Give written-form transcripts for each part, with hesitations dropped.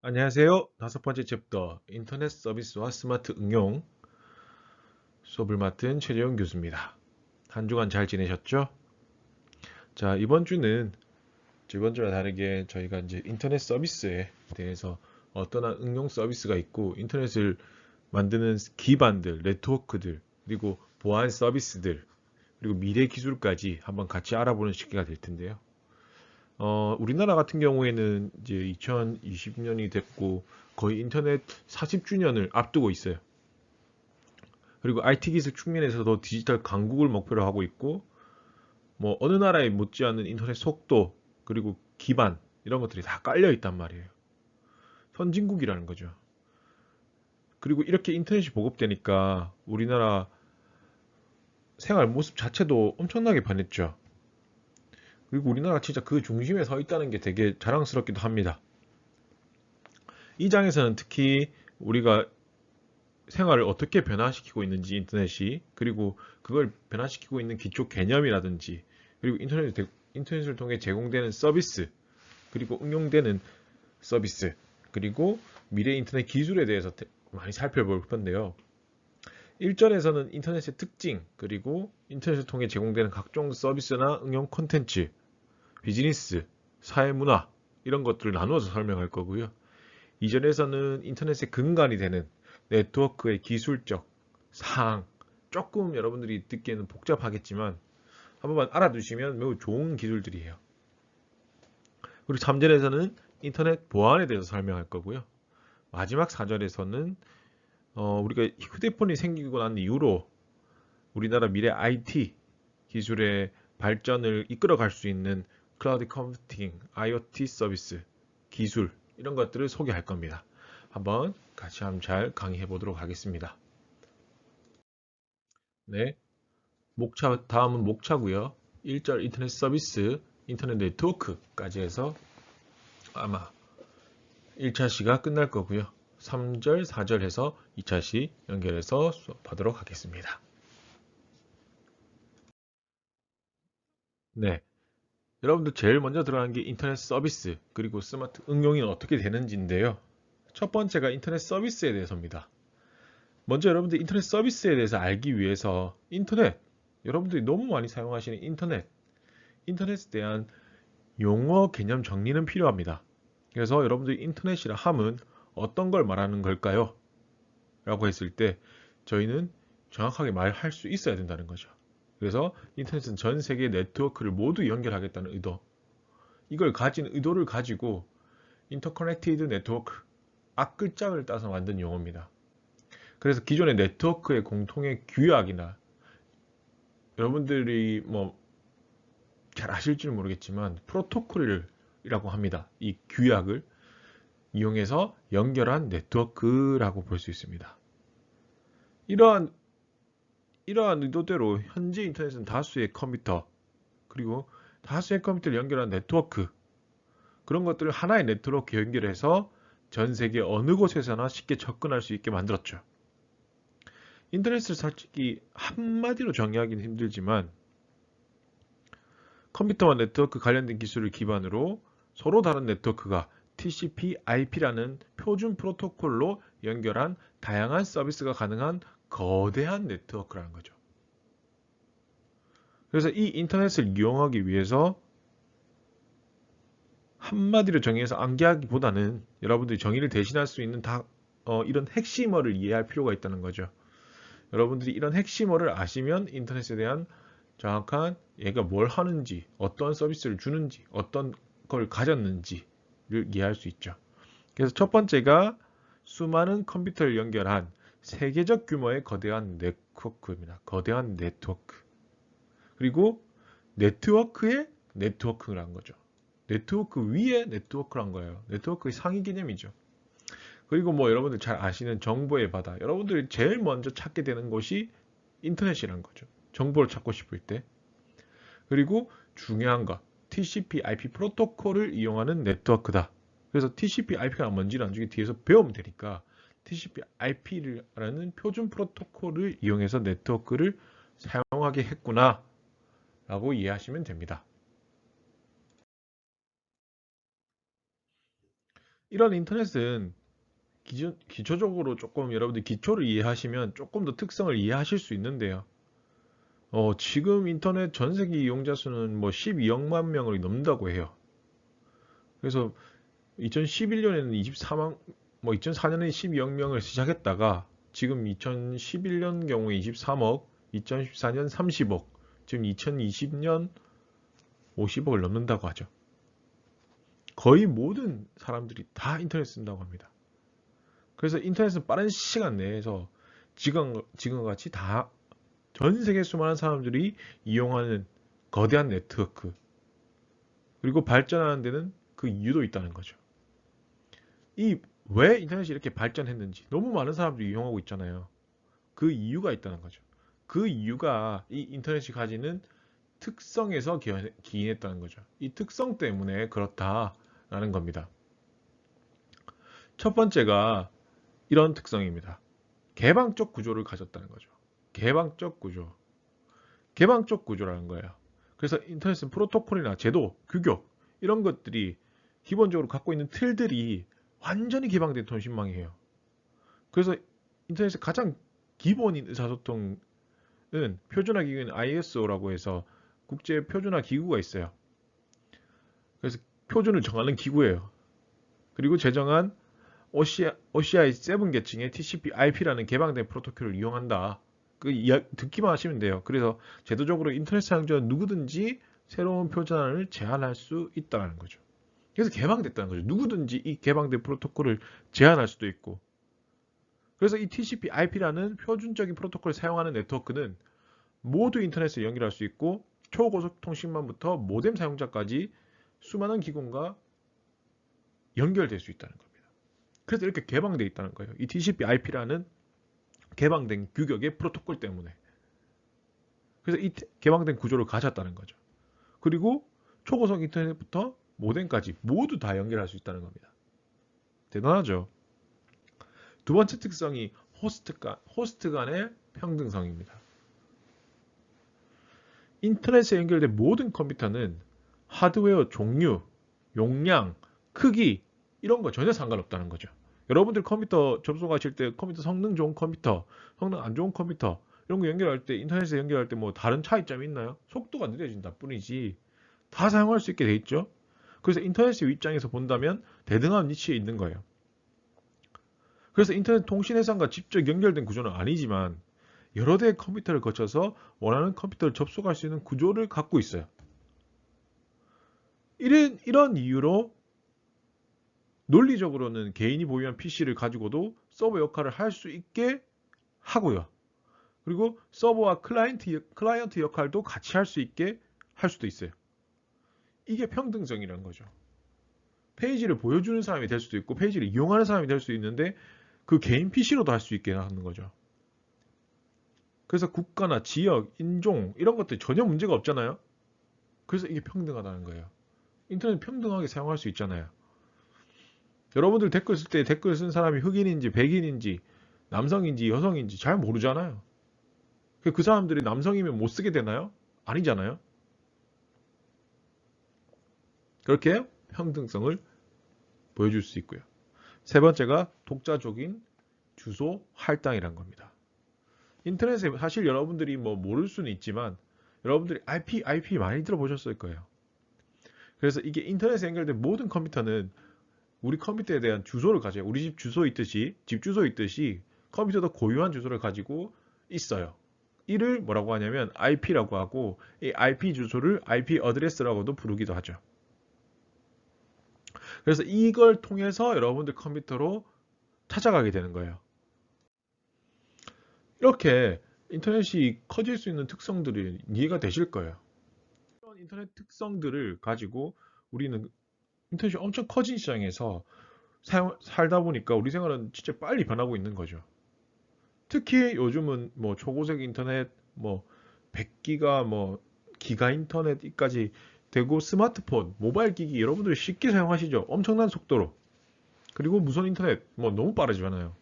안녕하세요. 다섯 번째 챕터 인터넷 서비스와 스마트 응용 수업을 맡은 최재용 교수입니다. 한 주간 잘 지내셨죠? 자, 이번 주는 저번 주와 다르게 저희가 이제 인터넷 서비스에 대해서 어떤 응용 서비스가 있고 인터넷을 만드는 기반들, 네트워크들, 그리고 보안 서비스들, 그리고 미래 기술까지 한번 같이 알아보는 시기가 될 텐데요. 우리나라 같은 경우에는 이제 2020년이 됐고 거의 인터넷 40주년을 앞두고 있어요. 그리고 IT 기술 측면에서도 디지털 강국을 목표로 하고 있고, 뭐 어느 나라에 못지않은 인터넷 속도 그리고 기반 이런 것들이 다 깔려 있단 말이에요. 선진국이라는 거죠. 그리고 이렇게 인터넷이 보급되니까 우리나라 생활 모습 자체도 엄청나게 변했죠. 그리고 우리나라가 진짜 그 중심에 서 있다는 게 되게 자랑스럽기도 합니다. 이 장에서는 특히 우리가 생활을 어떻게 변화시키고 있는지 인터넷이, 그리고 그걸 변화시키고 있는 기초 개념이라든지, 그리고 인터넷을 통해 제공되는 서비스, 그리고 응용되는 서비스, 그리고 미래 인터넷 기술에 대해서 많이 살펴볼 건데요. 1절에서는 인터넷의 특징, 그리고 인터넷을 통해 제공되는 각종 서비스나 응용 콘텐츠, 비즈니스, 사회문화 이런 것들을 나누어서 설명할 거고요. 2절에서는 인터넷의 근간이 되는 네트워크의 기술적 사항, 조금 여러분들이 듣기에는 복잡하겠지만 한 번만 알아두시면 매우 좋은 기술들이에요. 그리고 3절에서는 인터넷 보안에 대해서 설명할 거고요. 마지막 4절에서는 우리가 휴대폰이 생기고 난 이후로 우리나라 미래 IT 기술의 발전을 이끌어갈 수 있는 클라우드 컴퓨팅, IoT 서비스, 기술 이런 것들을 소개할 겁니다. 한번 같이 한번 잘 강의해 보도록 하겠습니다. 네, 다음은 목차고요. 1절 인터넷 서비스, 인터넷 네트워크까지 해서 아마 1차 시가 끝날 거고요. 3절, 4절 해서 2차 시 연결해서 수업하도록 하겠습니다. 네, 여러분들 제일 먼저 들어가는 게 인터넷 서비스, 그리고 스마트 응용이 어떻게 되는지인데요. 첫 번째가 인터넷 서비스에 대해서입니다. 먼저 여러분들 인터넷 서비스에 대해서 알기 위해서 여러분들이 너무 많이 사용하시는 인터넷에 대한 용어 개념 정리는 필요합니다. 그래서 여러분들이 인터넷이라 함은 어떤 걸 말하는 걸까요? 라고 했을 때 저희는 정확하게 말할 수 있어야 된다는 거죠. 그래서 인터넷은 전 세계 네트워크를 모두 연결하겠다는 의도, 이걸 가진 의도를 가지고 인터커넥티드 네트워크, 앞글자를 따서 만든 용어입니다. 그래서 기존의 네트워크의 공통의 규약이나 여러분들이 뭐 잘 아실지 모르겠지만 프로토콜이라고 합니다. 이 규약을 이용해서 연결한 네트워크라고 볼 수 있습니다. 이러한 의도대로 현재 인터넷은 다수의 컴퓨터, 그리고 다수의 컴퓨터를 연결한 네트워크, 그런 것들을 하나의 네트워크에 연결해서 전 세계 어느 곳에서나 쉽게 접근할 수 있게 만들었죠. 인터넷을 솔직히 한마디로 정의하기는 힘들지만 컴퓨터와 네트워크 관련된 기술을 기반으로 서로 다른 네트워크가 TCP/IP라는 표준 프로토콜로 연결한 다양한 서비스가 가능한 거대한 네트워크라는 거죠. 그래서 이 인터넷을 이용하기 위해서 한마디로 정의해서 암기하기보다는 여러분들이 정의를 대신할 수 있는 이런 핵심어를 이해할 필요가 있다는 거죠. 여러분들이 이런 핵심어를 아시면 인터넷에 대한 정확한 얘가 뭘 하는지, 어떤 서비스를 주는지, 어떤 걸 가졌는지를 이해할 수 있죠. 그래서 첫 번째가 수많은 컴퓨터를 연결한 세계적 규모의 거대한 네트워크입니다. 거대한 네트워크. 그리고 네트워크의 네트워크라는 거죠. 네트워크 위에 네트워크란 거예요. 네트워크의 상위 개념이죠. 그리고 뭐 여러분들 잘 아시는 정보의 바다. 여러분들이 제일 먼저 찾게 되는 곳이 인터넷이라는 거죠. 정보를 찾고 싶을 때. 그리고 중요한 것, TCP/IP 프로토콜을 이용하는 네트워크다. 그래서 TCP/IP가 뭔지는 나중에 뒤에서 배우면 되니까 TCP/IP라는 표준 프로토콜을 이용해서 네트워크를 사용하게 했구나 라고 이해하시면 됩니다. 이런 인터넷은 기초적으로 조금 여러분들 기초를 이해하시면 조금 더 특성을 이해하실 수 있는데요. 지금 인터넷 전 세계 이용자 수는 뭐 12억만 명을 넘는다고 해요. 그래서 2011년에는 24만, 뭐 2004년에 12억 명을 시작했다가 지금 2011년 경우에 23억, 2014년 30억, 지금 2020년 50억을 넘는다고 하죠. 거의 모든 사람들이 다 인터넷 쓴다고 합니다. 그래서 인터넷은 빠른 시간 내에서 지금과 같이 다 전 세계 수많은 사람들이 이용하는 거대한 네트워크, 그리고 발전하는 데는 그 이유도 있다는 거죠. 왜 인터넷이 이렇게 발전했는지 너무 많은 사람들이 이용하고 있잖아요. 그 이유가 있다는 거죠. 그 이유가 이 인터넷이 가지는 특성에서 기인했다는 거죠. 이 특성 때문에 그렇다라는 겁니다. 첫 번째가 이런 특성입니다. 개방적 구조를 가졌다는 거죠. 개방적 구조. 개방적 구조라는 거예요. 그래서 인터넷은 프로토콜이나 제도, 규격 이런 것들이 기본적으로 갖고 있는 틀들이 완전히 개방된 통신망이에요. 그래서 인터넷의 가장 기본인 의사소통은 표준화 기구인 ISO라고 해서 국제 표준화 기구가 있어요. 그래서 표준을 정하는 기구예요. 그리고 제정한 OCI 7 계층의 TCP/IP라는 개방된 프로토콜을 이용한다. 듣기만 하시면 돼요. 그래서 제도적으로 인터넷 사용자는 누구든지 새로운 표준화를 제한할 수 있다는 거죠. 그래서 개방됐다는 거죠. 누구든지 이 개방된 프로토콜을 제한할 수도 있고. 그래서 이 TCP/IP라는 표준적인 프로토콜을 사용하는 네트워크는 모두 인터넷에 연결할 수 있고 초고속 통신망부터 모뎀 사용자까지 수많은 기관과 연결될 수 있다는 겁니다. 그래서 이렇게 개방되어 있다는 거예요. 이 TCP/IP라는 개방된 규격의 프로토콜 때문에. 그래서 이 개방된 구조를 가졌다는 거죠. 그리고 초고속 인터넷부터 모뎀까지 모두 다 연결할 수 있다는 겁니다. 대단하죠. 두 번째 특성이 호스트 간의 평등성입니다. 인터넷에 연결된 모든 컴퓨터는 하드웨어 종류, 용량, 크기 이런 거 전혀 상관없다는 거죠. 여러분들 컴퓨터 접속하실 때 컴퓨터 성능 좋은 컴퓨터, 성능 안 좋은 컴퓨터 이런 거 연결할 때 인터넷에 연결할 때 뭐 다른 차이점이 있나요? 속도가 느려진다 뿐이지 다 사용할 수 있게 돼 있죠. 그래서 인터넷의 입장에서 본다면 대등한 위치에 있는 거예요. 그래서 인터넷 통신 회사과 직접 연결된 구조는 아니지만 여러 대의 컴퓨터를 거쳐서 원하는 컴퓨터를 접속할 수 있는 구조를 갖고 있어요. 이런 이유로 논리적으로는 개인이 보유한 PC를 가지고도 서버 역할을 할 수 있게 하고요. 그리고 서버와 클라이언트 역할도 같이 할 수 있게 할 수도 있어요. 이게 평등성이라는 거죠. 페이지를 보여주는 사람이 될 수도 있고 페이지를 이용하는 사람이 될 수 있는데 그 개인 PC로도 할 수 있게 하는 거죠. 그래서 국가나 지역, 인종 이런 것들 전혀 문제가 없잖아요. 그래서 이게 평등하다는 거예요. 인터넷 평등하게 사용할 수 있잖아요. 여러분들 댓글 쓸 때 댓글 쓴 사람이 흑인인지 백인인지 남성인지 여성인지 잘 모르잖아요. 그 사람들이 남성이면 못 쓰게 되나요? 아니잖아요. 그렇게 평등성을 보여줄 수 있고요. 세 번째가 독자적인 주소 할당이란 겁니다. 인터넷에 사실 여러분들이 뭐 모를 수는 있지만 여러분들이 IP 많이 들어보셨을 거예요. 그래서 이게 인터넷에 연결된 모든 컴퓨터는 우리 컴퓨터에 대한 주소를 가져요. 우리 집 주소 있듯이 집 주소 있듯이 컴퓨터도 고유한 주소를 가지고 있어요. 이를 뭐라고 하냐면 IP라고 하고 이 IP 주소를 IP 어드레스라고도 부르기도 하죠. 그래서 이걸 통해서 여러분들 컴퓨터로 찾아가게 되는 거예요. 이렇게 인터넷이 커질 수 있는 특성들이 이해가 되실 거예요. 이런 인터넷 특성들을 가지고 우리는 인터넷이 엄청 커진 시장에서 살다 보니까 우리 생활은 진짜 빨리 변하고 있는 거죠. 특히 요즘은 뭐 초고속 인터넷, 뭐 100기가, 뭐 기가 인터넷까지 되고 스마트폰, 모바일 기기 여러분들 쉽게 사용하시죠. 엄청난 속도로. 그리고 무선 인터넷 뭐 너무 빠르잖아요.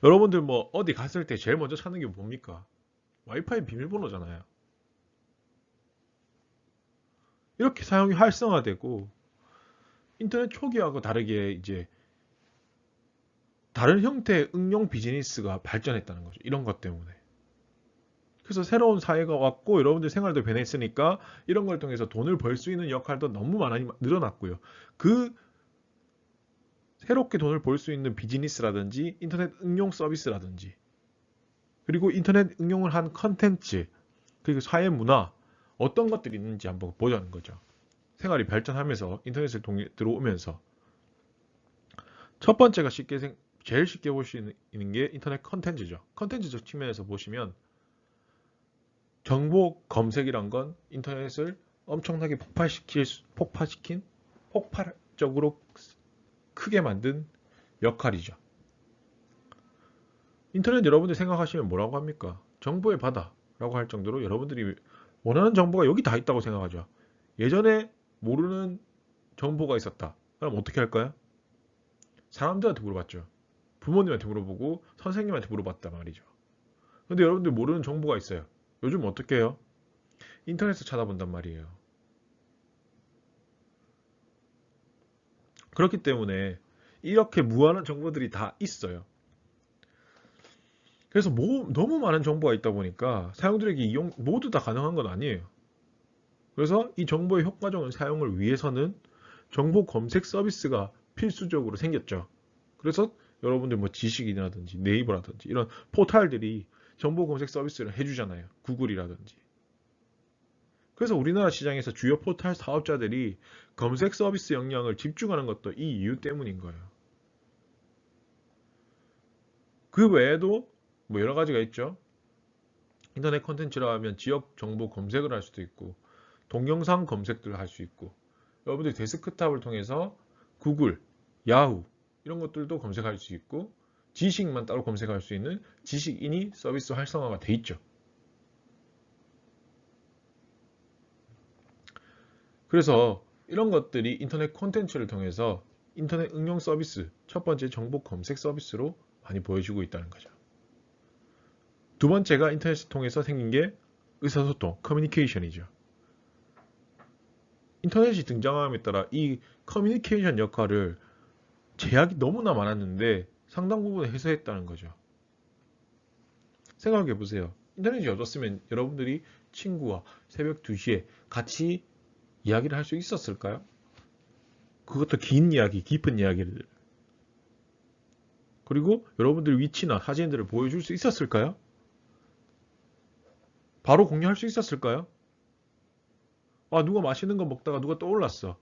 여러분들 뭐 어디 갔을 때 제일 먼저 찾는 게 뭡니까? 와이파이 비밀번호잖아요. 이렇게 사용이 활성화되고 인터넷 초기하고 다르게 이제 다른 형태의 응용 비즈니스가 발전했다는 거죠. 이런 것 때문에. 그래서 새로운 사회가 왔고 여러분들 생활도 변했으니까 이런 걸 통해서 돈을 벌 수 있는 역할도 너무 많이 늘어났고요. 그 새롭게 돈을 벌 수 있는 비즈니스라든지 인터넷 응용 서비스라든지 그리고 인터넷 응용을 한 컨텐츠 그리고 사회 문화 어떤 것들이 있는지 한번 보자는 거죠. 생활이 발전하면서 인터넷을 통해 들어오면서 첫 번째가 제일 쉽게 볼 수 있는 게 인터넷 컨텐츠죠. 컨텐츠적 측면에서 보시면 정보 검색이란 건 인터넷을 엄청나게 폭발적으로 크게 만든 역할이죠. 인터넷 여러분들 생각하시면 뭐라고 합니까? 정보의 바다라고 할 정도로 여러분들이 원하는 정보가 여기 다 있다고 생각하죠. 예전에 모르는 정보가 있었다. 그럼 어떻게 할까요? 사람들한테 물어봤죠. 부모님한테 물어보고 선생님한테 물어봤단 말이죠. 근데 여러분들 모르는 정보가 있어요. 요즘 어떻게 해요? 인터넷에서 찾아본단 말이에요. 그렇기 때문에 이렇게 무한한 정보들이 다 있어요. 그래서 너무 많은 정보가 있다 보니까 사용자들에게 이용 모두 다 가능한 건 아니에요. 그래서 이 정보의 효과적인 사용을 위해서는 정보 검색 서비스가 필수적으로 생겼죠. 그래서 여러분들 뭐 지식이라든지 네이버라든지 이런 포털들이 정보 검색 서비스를 해주잖아요. 구글이라든지. 그래서 우리나라 시장에서 주요 포털 사업자들이 검색 서비스 역량을 집중하는 것도 이 이유 때문인 거예요. 그 외에도 뭐 여러 가지가 있죠. 인터넷 콘텐츠라 하면 지역 정보 검색을 할 수도 있고 동영상 검색들을 할 수 있고 여러분들이 데스크탑을 통해서 구글, 야후 이런 것들도 검색할 수 있고 지식만 따로 검색할 수 있는 지식인이 서비스 활성화가 돼 있죠. 그래서 이런 것들이 인터넷 콘텐츠를 통해서 인터넷 응용 서비스, 첫 번째 정보 검색 서비스로 많이 보여지고 있다는 거죠. 두 번째가 인터넷을 통해서 생긴 게 의사소통, 커뮤니케이션이죠. 인터넷이 등장함에 따라 이 커뮤니케이션 역할을 제약이 너무나 많았는데 상당 부분 해소했다는 거죠. 생각해 보세요. 인터넷이 없었으면 여러분들이 친구와 새벽 2시에 같이 이야기를 할 수 있었을까요? 그것도 긴 이야기, 깊은 이야기를. 그리고 여러분들 위치나 사진들을 보여줄 수 있었을까요? 바로 공유할 수 있었을까요? 아, 누가 맛있는 거 먹다가 누가 떠올랐어.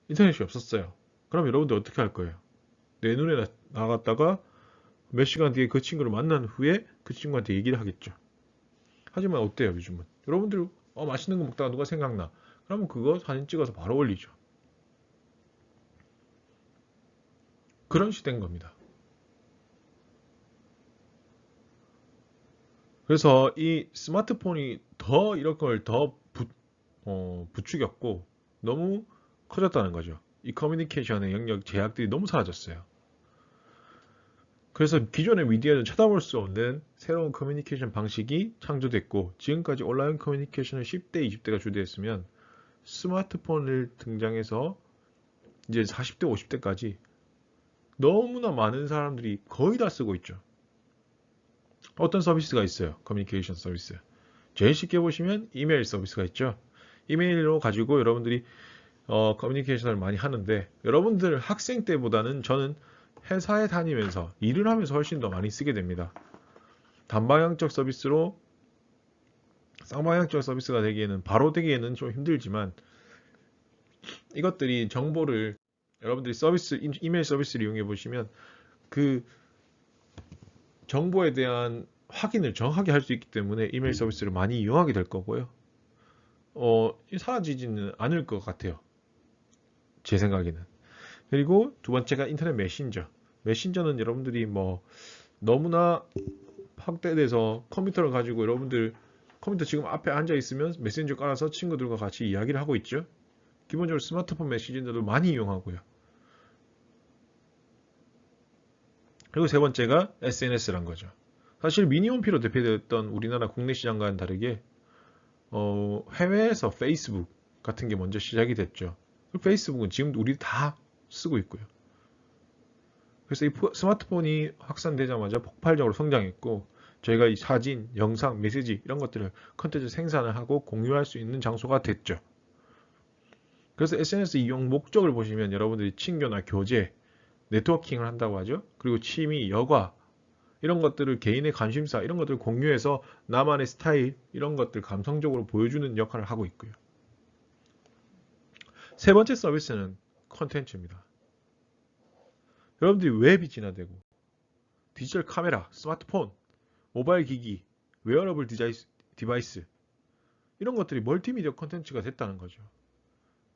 인터넷이 없었어요. 그럼 여러분들 어떻게 할 거예요? 내 눈에 나갔다가 몇 시간 뒤에 그 친구를 만난 후에 그 친구한테 얘기를 하겠죠. 하지만 어때요, 요즘은? 여러분들 맛있는 거 먹다가 누가 생각나. 그러면 그거 사진 찍어서 바로 올리죠. 그런 시대인 겁니다. 그래서 이 스마트폰이 더 이런 걸 더 부추겼고 너무 커졌다는 거죠. 이 커뮤니케이션의 영역 제약들이 너무 사라졌어요. 그래서 기존의 미디어는 쳐다볼 수 없는 새로운 커뮤니케이션 방식이 창조됐고 지금까지 온라인 커뮤니케이션을 10대, 20대가 주도했으면 스마트폰을 등장해서 이제 40대, 50대까지 너무나 많은 사람들이 거의 다 쓰고 있죠. 어떤 서비스가 있어요? 커뮤니케이션 서비스. 제일 쉽게 보시면 이메일 서비스가 있죠. 이메일로 가지고 여러분들이 커뮤니케이션을 많이 하는데 여러분들 학생 때보다는 저는 회사에 다니면서 일을 하면서 훨씬 더 많이 쓰게 됩니다. 단방향적 서비스로 쌍방향적 서비스가 되기에는 바로 되기에는 좀 힘들지만 이것들이 정보를 여러분들이 이메일 서비스를 이용해 보시면 그 정보에 대한 확인을 정확하게 할 수 있기 때문에 이메일 서비스를 많이 이용하게 될 거고요. 사라지지는 않을 것 같아요. 제 생각에는. 그리고 두 번째가 인터넷 메신저. 메신저는 여러분들이 뭐 너무나 확대돼서 컴퓨터를 가지고 여러분들 컴퓨터 지금 앞에 앉아 있으면 메신저 깔아서 친구들과 같이 이야기를 하고 있죠. 기본적으로 스마트폰 메신저도 많이 이용하고요. 그리고 세 번째가 SNS란 거죠. 사실 미니홈피로 대표되었던 우리나라 국내 시장과는 다르게 해외에서 페이스북 같은 게 먼저 시작이 됐죠. 페이스북은 지금도 우리 다 쓰고 있고요. 그래서 이 스마트폰이 확산되자마자 폭발적으로 성장했고 저희가 이 사진, 영상, 메시지 이런 것들을 컨텐츠 생산을 하고 공유할 수 있는 장소가 됐죠. 그래서 SNS 이용 목적을 보시면 여러분들이 친교나 교제, 네트워킹을 한다고 하죠. 그리고 취미, 여가 이런 것들을 개인의 관심사 이런 것들을 공유해서 나만의 스타일 이런 것들 감성적으로 보여주는 역할을 하고 있고요. 세 번째 서비스는 컨텐츠입니다. 여러분들이 웹이 진화되고 디지털 카메라, 스마트폰, 모바일 기기, 웨어러블 디바이스 이런 것들이 멀티미디어 컨텐츠가 됐다는 거죠.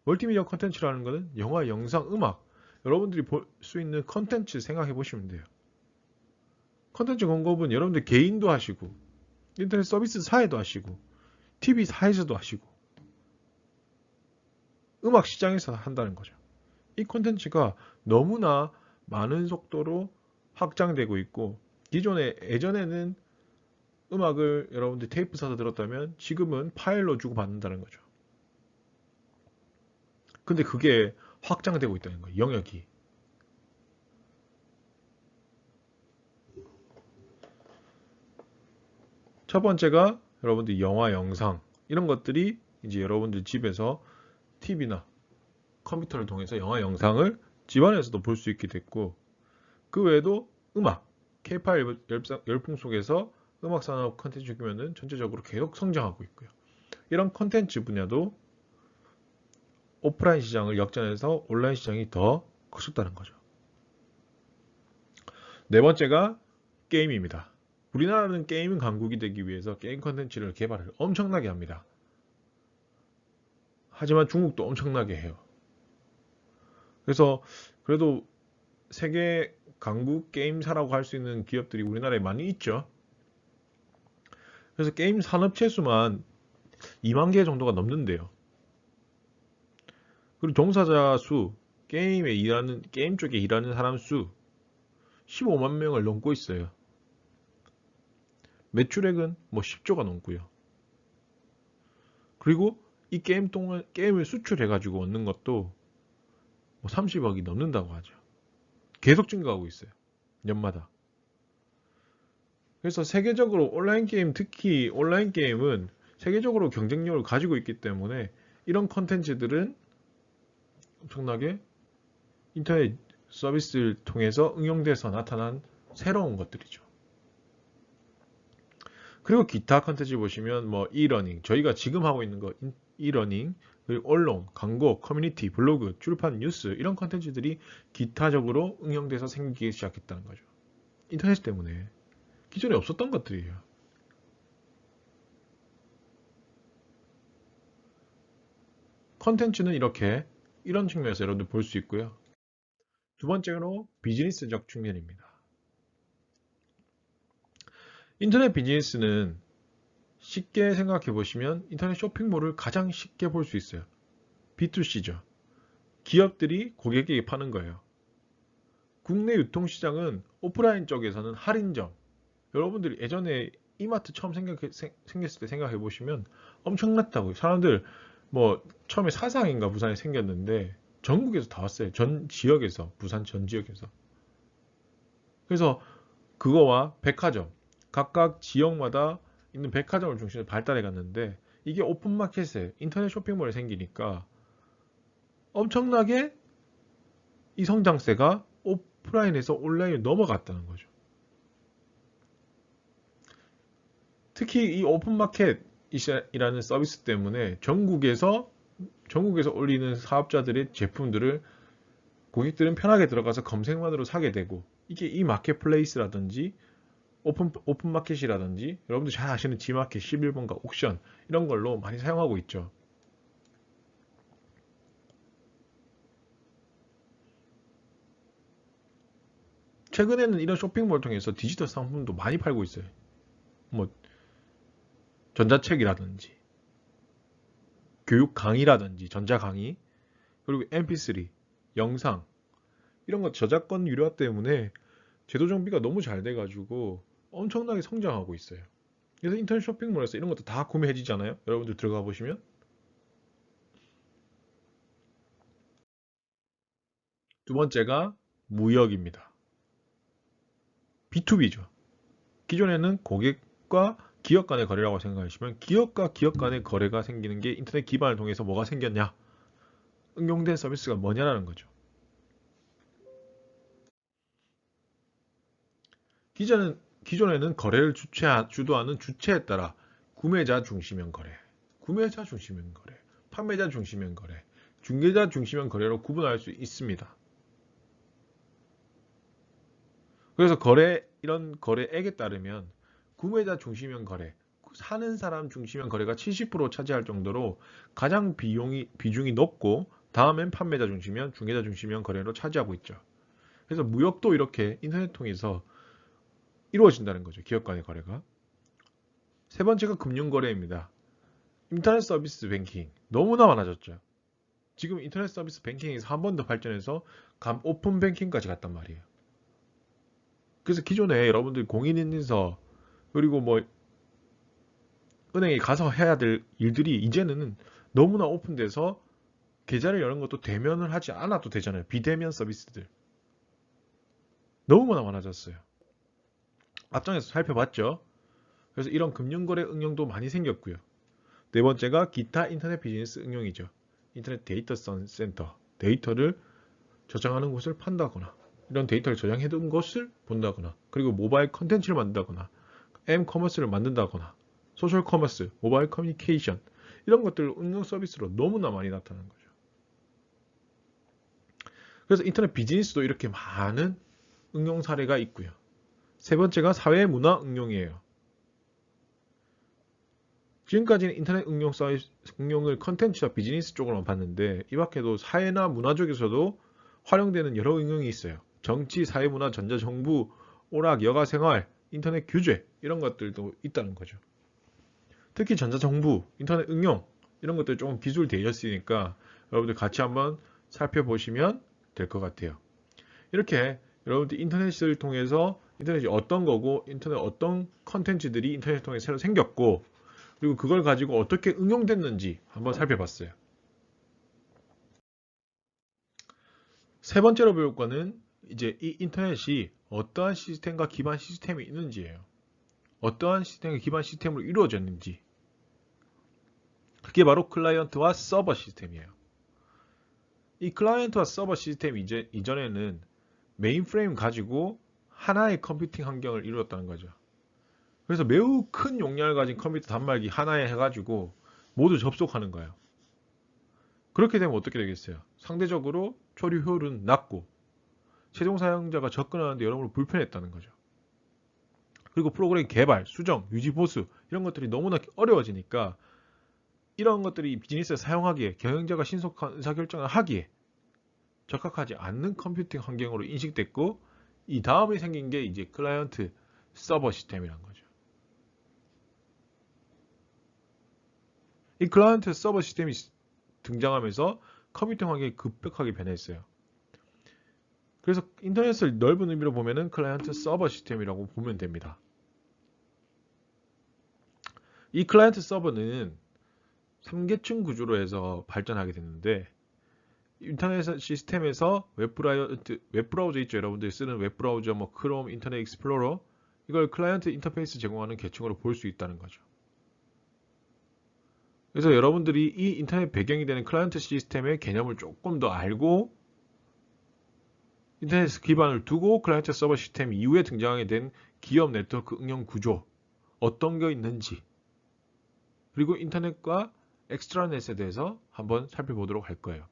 멀티미디어 컨텐츠라는 것은 영화, 영상, 음악 여러분들이 볼 수 있는 컨텐츠 생각해 보시면 돼요. 컨텐츠 공급은 여러분들 개인도 하시고 인터넷 서비스 사에도 하시고 TV 사에서도 하시고 음악 시장에서 한다는 거죠. 이 콘텐츠가 너무나 많은 속도로 확장되고 있고 예전에는 음악을 여러분들 테이프 사서 들었다면 지금은 파일로 주고 받는다는 거죠. 근데 그게 확장되고 있다는 거예요. 영역이. 첫 번째가 여러분들 영화, 영상 이런 것들이 이제 여러분들 집에서 TV나 컴퓨터를 통해서 영화, 영상을 집안에서도 볼 수 있게 됐고 그 외에도 음악, K-팝 열풍 속에서 음악 산업 컨텐츠 규모는 전체적으로 계속 성장하고 있고요. 이런 컨텐츠 분야도 오프라인 시장을 역전해서 온라인 시장이 더 커졌다는 거죠. 네 번째가 게임입니다. 우리나라는 게임 강국이 되기 위해서 게임 컨텐츠를 개발을 엄청나게 합니다. 하지만 중국도 엄청나게 해요. 그래서 그래도 세계 강국 게임사라고 할 수 있는 기업들이 우리나라에 많이 있죠. 그래서 게임 산업체 수만 2만 개 정도가 넘는데요. 그리고 종사자 수, 게임 쪽에 일하는 사람 수 15만 명을 넘고 있어요. 매출액은 뭐 10조가 넘고요. 그리고 이 게임을 수출해가지고 얻는 것도 뭐 30억이 넘는다고 하죠. 계속 증가하고 있어요. 년마다. 그래서 세계적으로 특히 온라인 게임은 세계적으로 경쟁력을 가지고 있기 때문에 이런 컨텐츠들은 엄청나게 인터넷 서비스를 통해서 응용돼서 나타난 새로운 것들이죠. 그리고 기타 컨텐츠 보시면 뭐 이러닝, 저희가 지금 하고 있는 거 이러닝, 그리고 언론, 광고, 커뮤니티, 블로그, 출판, 뉴스 이런 컨텐츠들이 기타적으로 응용돼서 생기기 시작했다는 거죠. 인터넷 때문에 기존에 없었던 것들이에요. 컨텐츠는 이런 측면에서 여러분들 볼 수 있고요. 두 번째로 비즈니스적 측면입니다. 인터넷 비즈니스는 쉽게 생각해 보시면 인터넷 쇼핑몰을 가장 쉽게 볼 수 있어요. B2C죠. 기업들이 고객에게 파는 거예요. 국내 유통시장은 오프라인 쪽에서는 할인점. 여러분들이 예전에 이마트 처음 생겼을 때 생각해 보시면 엄청났다고요. 사람들 뭐 처음에 사상인가 부산에 생겼는데 전국에서 다 왔어요. 전 지역에서, 부산 전 지역에서. 그래서 그거와 백화점, 각각 지역마다 있는 백화점을 중심으로 발달해 갔는데 이게 오픈마켓에 인터넷 쇼핑몰이 생기니까 엄청나게 이 성장세가 오프라인에서 온라인으로 넘어갔다는 거죠. 특히 이 오픈마켓이라는 서비스 때문에 전국에서 올리는 사업자들의 제품들을 고객들은 편하게 들어가서 검색만으로 사게 되고 이게 이 마켓플레이스라든지 오픈마켓이라든지 여러분들 잘 아시는 G마켓, 11번가, 옥션 이런 걸로 많이 사용하고 있죠. 최근에는 이런 쇼핑몰을 통해서 디지털 상품도 많이 팔고 있어요. 뭐 전자책이라든지 교육 강의라든지 전자 강의 그리고 MP3 영상 이런 거 저작권 유료 때문에 제도 정비가 너무 잘 돼가지고 엄청나게 성장하고 있어요. 그래서 인터넷 쇼핑몰에서 이런 것도 다 구매해지잖아요. 여러분들 들어가 보시면 두 번째가 무역입니다. B2B죠. 기존에는 고객과 기업 간의 거래라고 생각하시면 기업과 기업 간의 거래가 생기는 게 인터넷 기반을 통해서 뭐가 생겼냐? 응용된 서비스가 뭐냐라는 거죠. 기존에는 거래를 주도하는 주체에 따라 구매자 중심형 거래, 구매자 중심형 거래, 판매자 중심형 거래, 중개자 중심형 거래로 구분할 수 있습니다. 그래서 이런 거래액에 따르면 구매자 중심형 거래, 사는 사람 중심형 거래가 70% 차지할 정도로 가장 비중이 높고 다음엔 판매자 중심형, 중개자 중심형 거래로 차지하고 있죠. 그래서 무역도 이렇게 인터넷 통해서 이루어진다는 거죠. 기업 간의 거래가. 세 번째가 금융거래입니다. 인터넷 서비스 뱅킹 너무나 많아졌죠. 지금 인터넷 서비스 뱅킹에서 한 번 더 발전해서 오픈 뱅킹까지 갔단 말이에요. 그래서 기존에 여러분들이 공인인증서 그리고 뭐 은행에 가서 해야 될 일들이 이제는 너무나 오픈돼서 계좌를 여는 것도 대면을 하지 않아도 되잖아요. 비대면 서비스들 너무나 많아졌어요. 앞장에서 살펴봤죠. 그래서 이런 금융거래 응용도 많이 생겼고요. 네 번째가 기타 인터넷 비즈니스 응용이죠. 인터넷 데이터 센터, 데이터를 저장하는 곳을 판다거나 이런 데이터를 저장해둔 것을 본다거나 그리고 모바일 컨텐츠를 만든다거나 M-커머스를 만든다거나 소셜 커머스, 모바일 커뮤니케이션 이런 것들 응용 서비스로 너무나 많이 나타나는 거죠. 그래서 인터넷 비즈니스도 이렇게 많은 응용 사례가 있고요. 세 번째가 사회 문화 응용이에요. 지금까지는 인터넷 응용을 컨텐츠와 비즈니스 쪽으로만 봤는데 이 밖에도 사회나 문화 쪽에서도 활용되는 여러 응용이 있어요. 정치, 사회문화, 전자정부, 오락, 여가생활, 인터넷 규제 이런 것들도 있다는 거죠. 특히 전자정부, 인터넷 응용 이런 것들 조금 기술 되었으니까 여러분들 같이 한번 살펴보시면 될 것 같아요. 이렇게 여러분들 인터넷을 통해서 인터넷이 어떤 거고 인터넷 어떤 컨텐츠들이 인터넷을 통해 새로 생겼고 그리고 그걸 가지고 어떻게 응용됐는지 한번 살펴봤어요. 세 번째로 배울 거는 이제 이 인터넷이 어떠한 시스템과 기반 시스템이 있는지예요. 어떠한 시스템과 기반 시스템으로 이루어졌는지. 그게 바로 클라이언트와 서버 시스템이에요. 이 클라이언트와 서버 시스템 이전에는 메인프레임 가지고 하나의 컴퓨팅 환경을 이루었다는 거죠. 그래서 매우 큰 용량을 가진 컴퓨터 단말기 하나에 해가지고 모두 접속하는 거예요. 그렇게 되면 어떻게 되겠어요? 상대적으로 처리 효율은 낮고 최종 사용자가 접근하는데 여러모로 불편했다는 거죠. 그리고 프로그램 개발, 수정, 유지, 보수 이런 것들이 너무나 어려워지니까 이런 것들이 비즈니스에 사용하기에 경영자가 신속한 의사결정을 하기에 적합하지 않는 컴퓨팅 환경으로 인식됐고 이 다음에 생긴 게 이제 클라이언트 서버 시스템이란 거죠. 이 클라이언트 서버 시스템이 등장하면서 컴퓨팅 환경이 급격하게 변했어요. 그래서 인터넷을 넓은 의미로 보면은 클라이언트 서버 시스템이라고 보면 됩니다. 이 클라이언트 서버는 3계층 구조로 해서 발전하게 됐는데 인터넷 시스템에서 웹브라우저 있죠. 여러분들이 쓰는 웹브라우저, 뭐 크롬, 인터넷 익스플로러 이걸 클라이언트 인터페이스 제공하는 계층으로 볼 수 있다는 거죠. 그래서 여러분들이 이 인터넷 배경이 되는 클라이언트 시스템의 개념을 조금 더 알고 인터넷 기반을 두고 클라이언트 서버 시스템 이후에 등장하게 된 기업 네트워크 응용 구조 어떤 게 있는지 그리고 인터넷과 엑스트라넷에 대해서 한번 살펴보도록 할 거예요.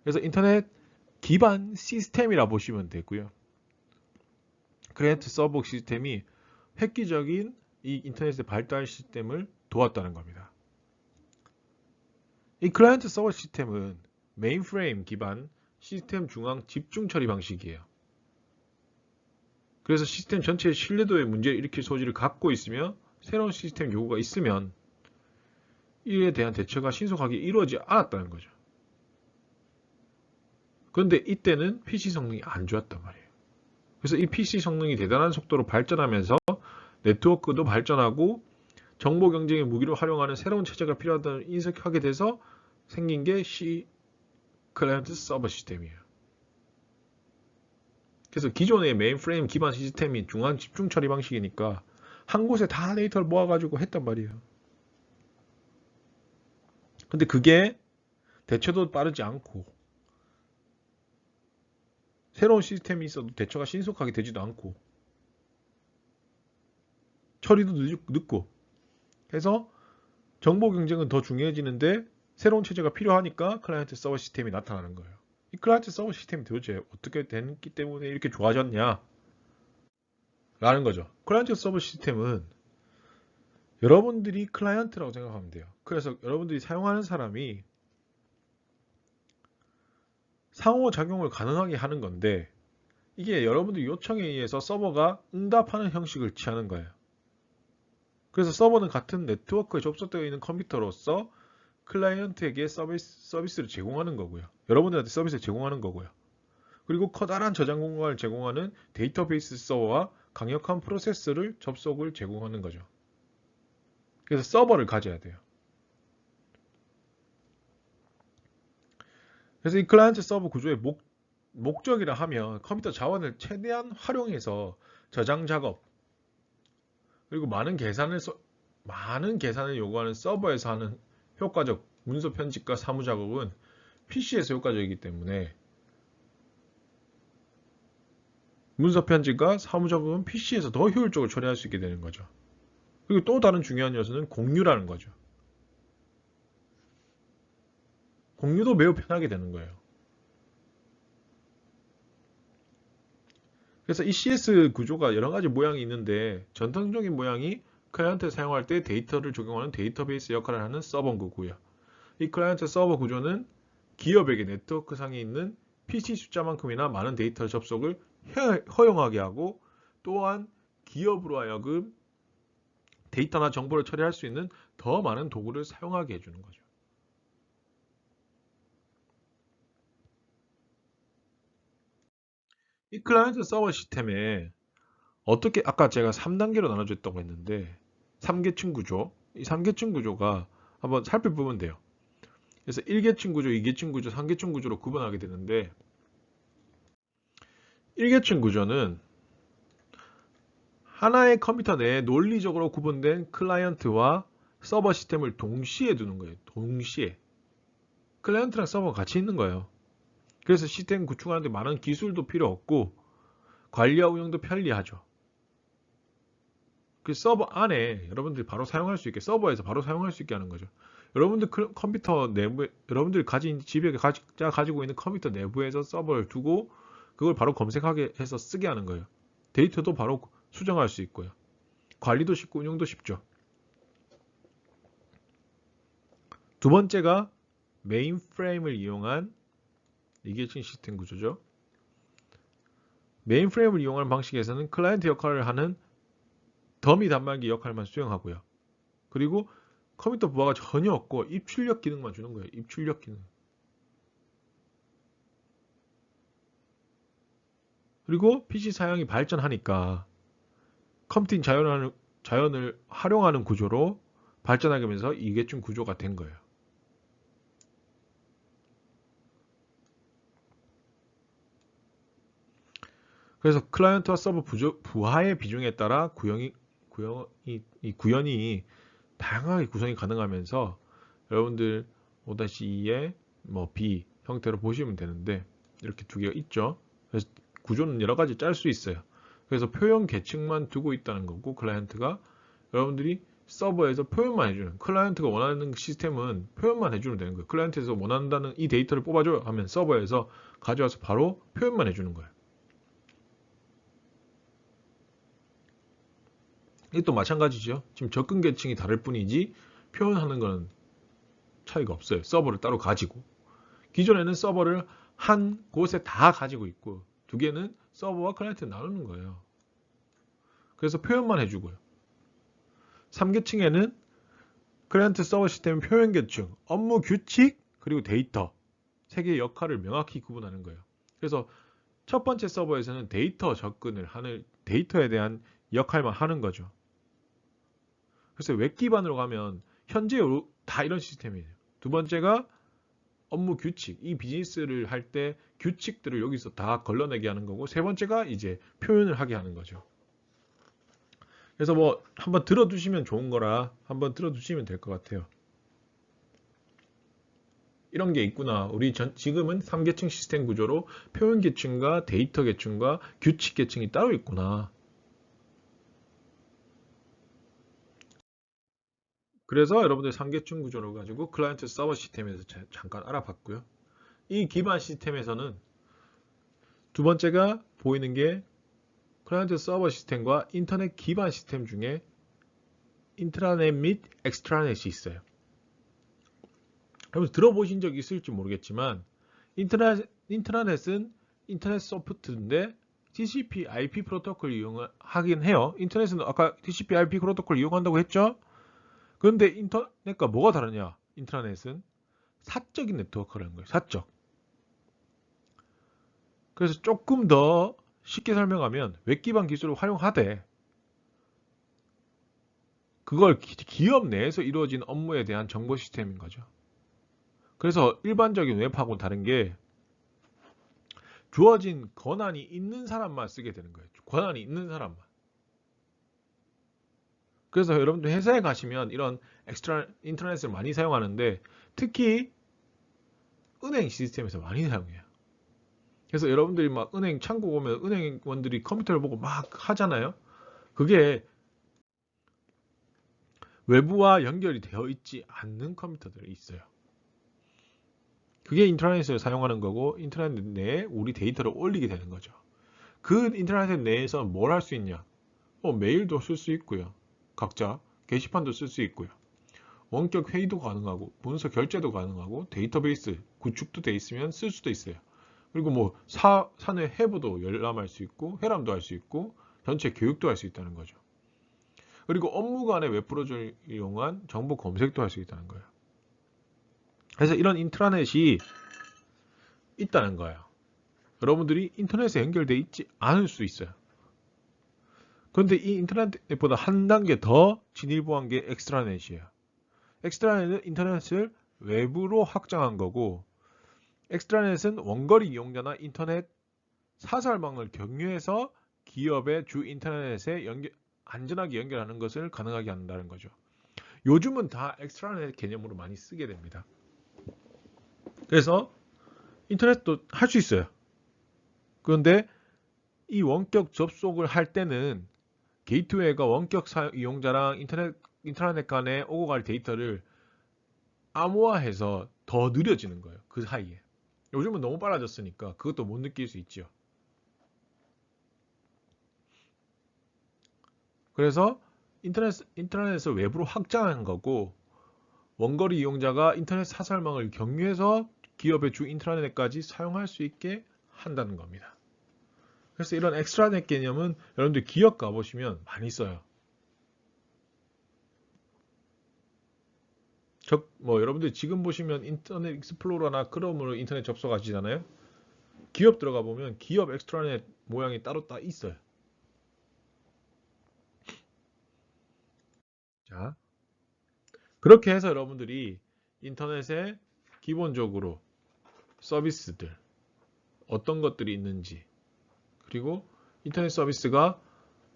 그래서 인터넷 기반 시스템이라 보시면 되고요. 클라이언트 서버 시스템이 획기적인 이 인터넷의 발달 시스템을 도왔다는 겁니다. 이 클라이언트 서버 시스템은 메인프레임 기반 시스템 중앙 집중 처리 방식이에요. 그래서 시스템 전체의 신뢰도에 문제를 일으킬 소지를 갖고 있으며 새로운 시스템 요구가 있으면 이에 대한 대처가 신속하게 이루어지지 않았다는 거죠. 그런데 이때는 PC 성능이 안 좋았단 말이에요. 그래서 이 PC 성능이 대단한 속도로 발전하면서 네트워크도 발전하고 정보 경쟁의 무기로 활용하는 새로운 체제가 필요하다는 인식하게 돼서 생긴 게 클라이언트 서버 시스템이에요. 그래서 기존의 메인프레임 기반 시스템이 중앙 집중 처리 방식이니까 한 곳에 다 데이터를 모아가지고 했단 말이에요. 근데 그게 대처도 빠르지 않고 새로운 시스템이 있어도 대처가 신속하게 되지도 않고 처리도 늦고 해서 정보 경쟁은 더 중요해지는데 새로운 체제가 필요하니까 클라이언트 서버 시스템이 나타나는 거예요. 이 클라이언트 서버 시스템이 도대체 어떻게 됐기 때문에 이렇게 좋아졌냐 라는 거죠. 클라이언트 서버 시스템은 여러분들이 클라이언트라고 생각하면 돼요. 그래서 여러분들이 사용하는 사람이 상호작용을 가능하게 하는 건데 이게 여러분들 요청에 의해서 서버가 응답하는 형식을 취하는 거예요. 그래서 서버는 같은 네트워크에 접속되어 있는 컴퓨터로서 클라이언트에게 서비스를 제공하는 거고요. 여러분들한테 서비스를 제공하는 거고요. 그리고 커다란 저장 공간을 제공하는 데이터베이스 서버와 강력한 프로세스를 접속을 제공하는 거죠. 그래서 서버를 가져야 돼요. 그래서 이 클라이언트 서버 구조의 목적이라 하면 컴퓨터 자원을 최대한 활용해서 저장 작업 그리고 많은 계산을 요구하는 서버에서 하는 효과적 문서 편집과 사무 작업은 PC에서 효과적이기 때문에 문서 편집과 사무 작업은 PC에서 더 효율적으로 처리할 수 있게 되는 거죠. 그리고 또 다른 중요한 요소는 공유라는 거죠. 공유도 매우 편하게 되는 거예요. 그래서 이 CS 구조가 여러 가지 모양이 있는데 전통적인 모양이 클라이언트를 사용할 때 데이터를 적용하는 데이터베이스 역할을 하는 서버구고요. 이 클라이언트 서버 구조는 기업에게 네트워크 상에 있는 PC 숫자만큼이나 많은 데이터 접속을 허용하게 하고 또한 기업으로 하여금 데이터나 정보를 처리할 수 있는 더 많은 도구를 사용하게 해주는 거죠. 이 클라이언트 서버 시스템에 어떻게 아까 제가 3단계로 나눠줬다고 했는데 3계층 구조 이 3계층 구조가 한번 살펴보면 돼요. 그래서 1계층 구조, 2계층 구조, 3계층 구조로 구분하게 되는데 1계층 구조는 하나의 컴퓨터 내에 논리적으로 구분된 클라이언트와 서버 시스템을 동시에 두는 거예요. 동시에. 클라이언트랑 서버가 같이 있는 거예요. 그래서 시스템 구축하는데 많은 기술도 필요 없고 관리와 운영도 편리하죠. 그 서버 안에 여러분들이 바로 사용할 수 있게 서버에서 바로 사용할 수 있게 하는 거죠. 여러분들 컴퓨터 내부에 여러분들이 집에 가지고 있는 컴퓨터 내부에서 서버를 두고 그걸 바로 검색하게 해서 쓰게 하는 거예요. 데이터도 바로 수정할 수 있고요. 관리도 쉽고 운영도 쉽죠. 두 번째가 메인프레임을 이용한 이계층 시스템 구조죠. 메인프레임을 이용하는 방식에서는 클라이언트 역할을 하는 더미 단말기 역할만 수행하고요. 그리고 컴퓨터 부하가 전혀 없고 입출력 기능만 주는 거예요. 입출력 기능. 그리고 PC 사양이 발전하니까 컴퓨팅 자연을 활용하는 구조로 발전하게 하면서 이계층 구조가 된 거예요. 그래서 클라이언트와 서버 부하의 비중에 따라 구현이 다양하게 구성이 가능하면서 여러분들 5-2의 B 형태로 보시면 되는데 이렇게 두 개가 있죠. 그래서 구조는 여러 가지 짤 수 있어요. 그래서 표현 계층만 두고 있다는 거고 클라이언트가 여러분들이 서버에서 표현만 해주는 클라이언트가 원하는 시스템은 표현만 해주면 되는 거예요. 클라이언트에서 원한다는 이 데이터를 뽑아줘요 하면 서버에서 가져와서 바로 표현만 해주는 거예요. 이것도 마찬가지죠. 지금 접근 계층이 다를 뿐이지 표현하는 거는 차이가 없어요. 서버를 따로 가지고. 기존에는 서버를 한 곳에 다 가지고 있고 두 개는 서버와 클라이언트를 나누는 거예요. 그래서 표현만 해주고요. 3계층에는 클라이언트 서버 시스템 표현 계층, 업무 규칙, 그리고 데이터 세 개의 역할을 명확히 구분하는 거예요. 그래서 첫 번째 서버에서는 데이터 접근을 하는 데이터에 대한 역할만 하는 거죠. 그래서 웹 기반으로 가면 현재 다 이런 시스템이에요. 두 번째가 업무 규칙, 이 비즈니스를 할 때 규칙들을 여기서 다 걸러내게 하는 거고, 세 번째가 이제 표현을 하게 하는 거죠. 그래서 뭐 한번 들어두시면 좋은 거라 한번 들어두시면 될 것 같아요. 이런 게 있구나. 우리 지금은 3계층 시스템 구조로 표현 계층과 데이터 계층과 규칙 계층이 따로 있구나. 그래서 여러분들 3계층 구조를 가지고 클라이언트 서버 시스템에서 잠깐 알아봤고요. 이 기반 시스템에서는 두 번째가 보이는 게 클라이언트 서버 시스템과 인터넷 기반 시스템 중에 인트라넷 및 엑스트라넷이 있어요. 여러분 들어보신 적 있을지 모르겠지만 인트라넷은 인터넷 소프트인데 TCP IP 프로토콜 이용하긴 해요. 인터넷은 아까 TCP IP 프로토콜 이용한다고 했죠? 그런데 인터넷과 뭐가 다르냐? 인트라넷은 사적인 네트워크라는 거예요. 사적. 그래서 조금 더 쉽게 설명하면 웹 기반 기술을 활용하되 그걸 기업 내에서 이루어진 업무에 대한 정보 시스템인 거죠. 그래서 일반적인 웹하고는 다른 게 주어진 권한이 있는 사람만 쓰게 되는 거예요. 권한이 있는 사람만. 그래서 여러분들 회사에 가시면 이런 엑스트라 인터넷을 많이 사용하는데 특히 은행 시스템에서 많이 사용해요. 그래서 여러분들이 막 은행 창구 오면 은행원들이 컴퓨터를 보고 막 하잖아요. 그게 외부와 연결이 되어 있지 않는 컴퓨터들이 있어요. 그게 인터넷을 사용하는 거고 인터넷 내에 우리 데이터를 올리게 되는 거죠. 그 인터넷 내에서 뭘 할 수 있냐? 메일도 쓸 수 있고요. 각자 게시판도 쓸 수 있고요. 원격 회의도 가능하고 문서 결제도 가능하고 데이터베이스 구축도 돼 있으면 쓸 수도 있어요. 그리고 뭐 사내 해부도 열람할 수 있고 회람도 할 수 있고 전체 교육도 할 수 있다는 거죠. 그리고 업무 간의 웹 브라우저를 이용한 정보 검색도 할 수 있다는 거예요. 그래서 이런 인트라넷이 있다는 거예요. 여러분들이 인터넷에 연결되어 있지 않을 수 있어요. 그런데 이 인터넷보다 한 단계 더 진일보한 게 엑스트라넷이에요. 엑스트라넷은 인터넷을 외부로 확장한 거고 엑스트라넷은 원거리 이용자나 인터넷 사설망을 경유해서 기업의 주 인터넷에 안전하게 연결하는 것을 가능하게 한다는 거죠. 요즘은 다 엑스트라넷 개념으로 많이 쓰게 됩니다. 그래서 인터넷도 할 수 있어요. 그런데 이 원격 접속을 할 때는 게이트웨이가 원격 이용자랑 인터넷 간에 오고 갈 데이터를 암호화해서 더 느려지는 거예요. 그 사이에. 요즘은 너무 빨라졌으니까 그것도 못 느낄 수 있죠. 그래서 인터넷을 외부로 확장한 거고 원거리 이용자가 인터넷 사설망을 경유해서 기업의 주 인트라넷까지 사용할 수 있게 한다는 겁니다. 그래서 이런 엑스트라넷 개념은 여러분들 기업 가보시면 많이 써요. 여러분들 지금 보시면 인터넷 익스플로러나 크롬으로 인터넷 접속하시잖아요. 기업 들어가 보면 기업 엑스트라넷 모양이 따로 딱 있어요. 자, 그렇게 해서 여러분들이 인터넷에 기본적으로 서비스들 어떤 것들이 있는지 그리고 인터넷 서비스가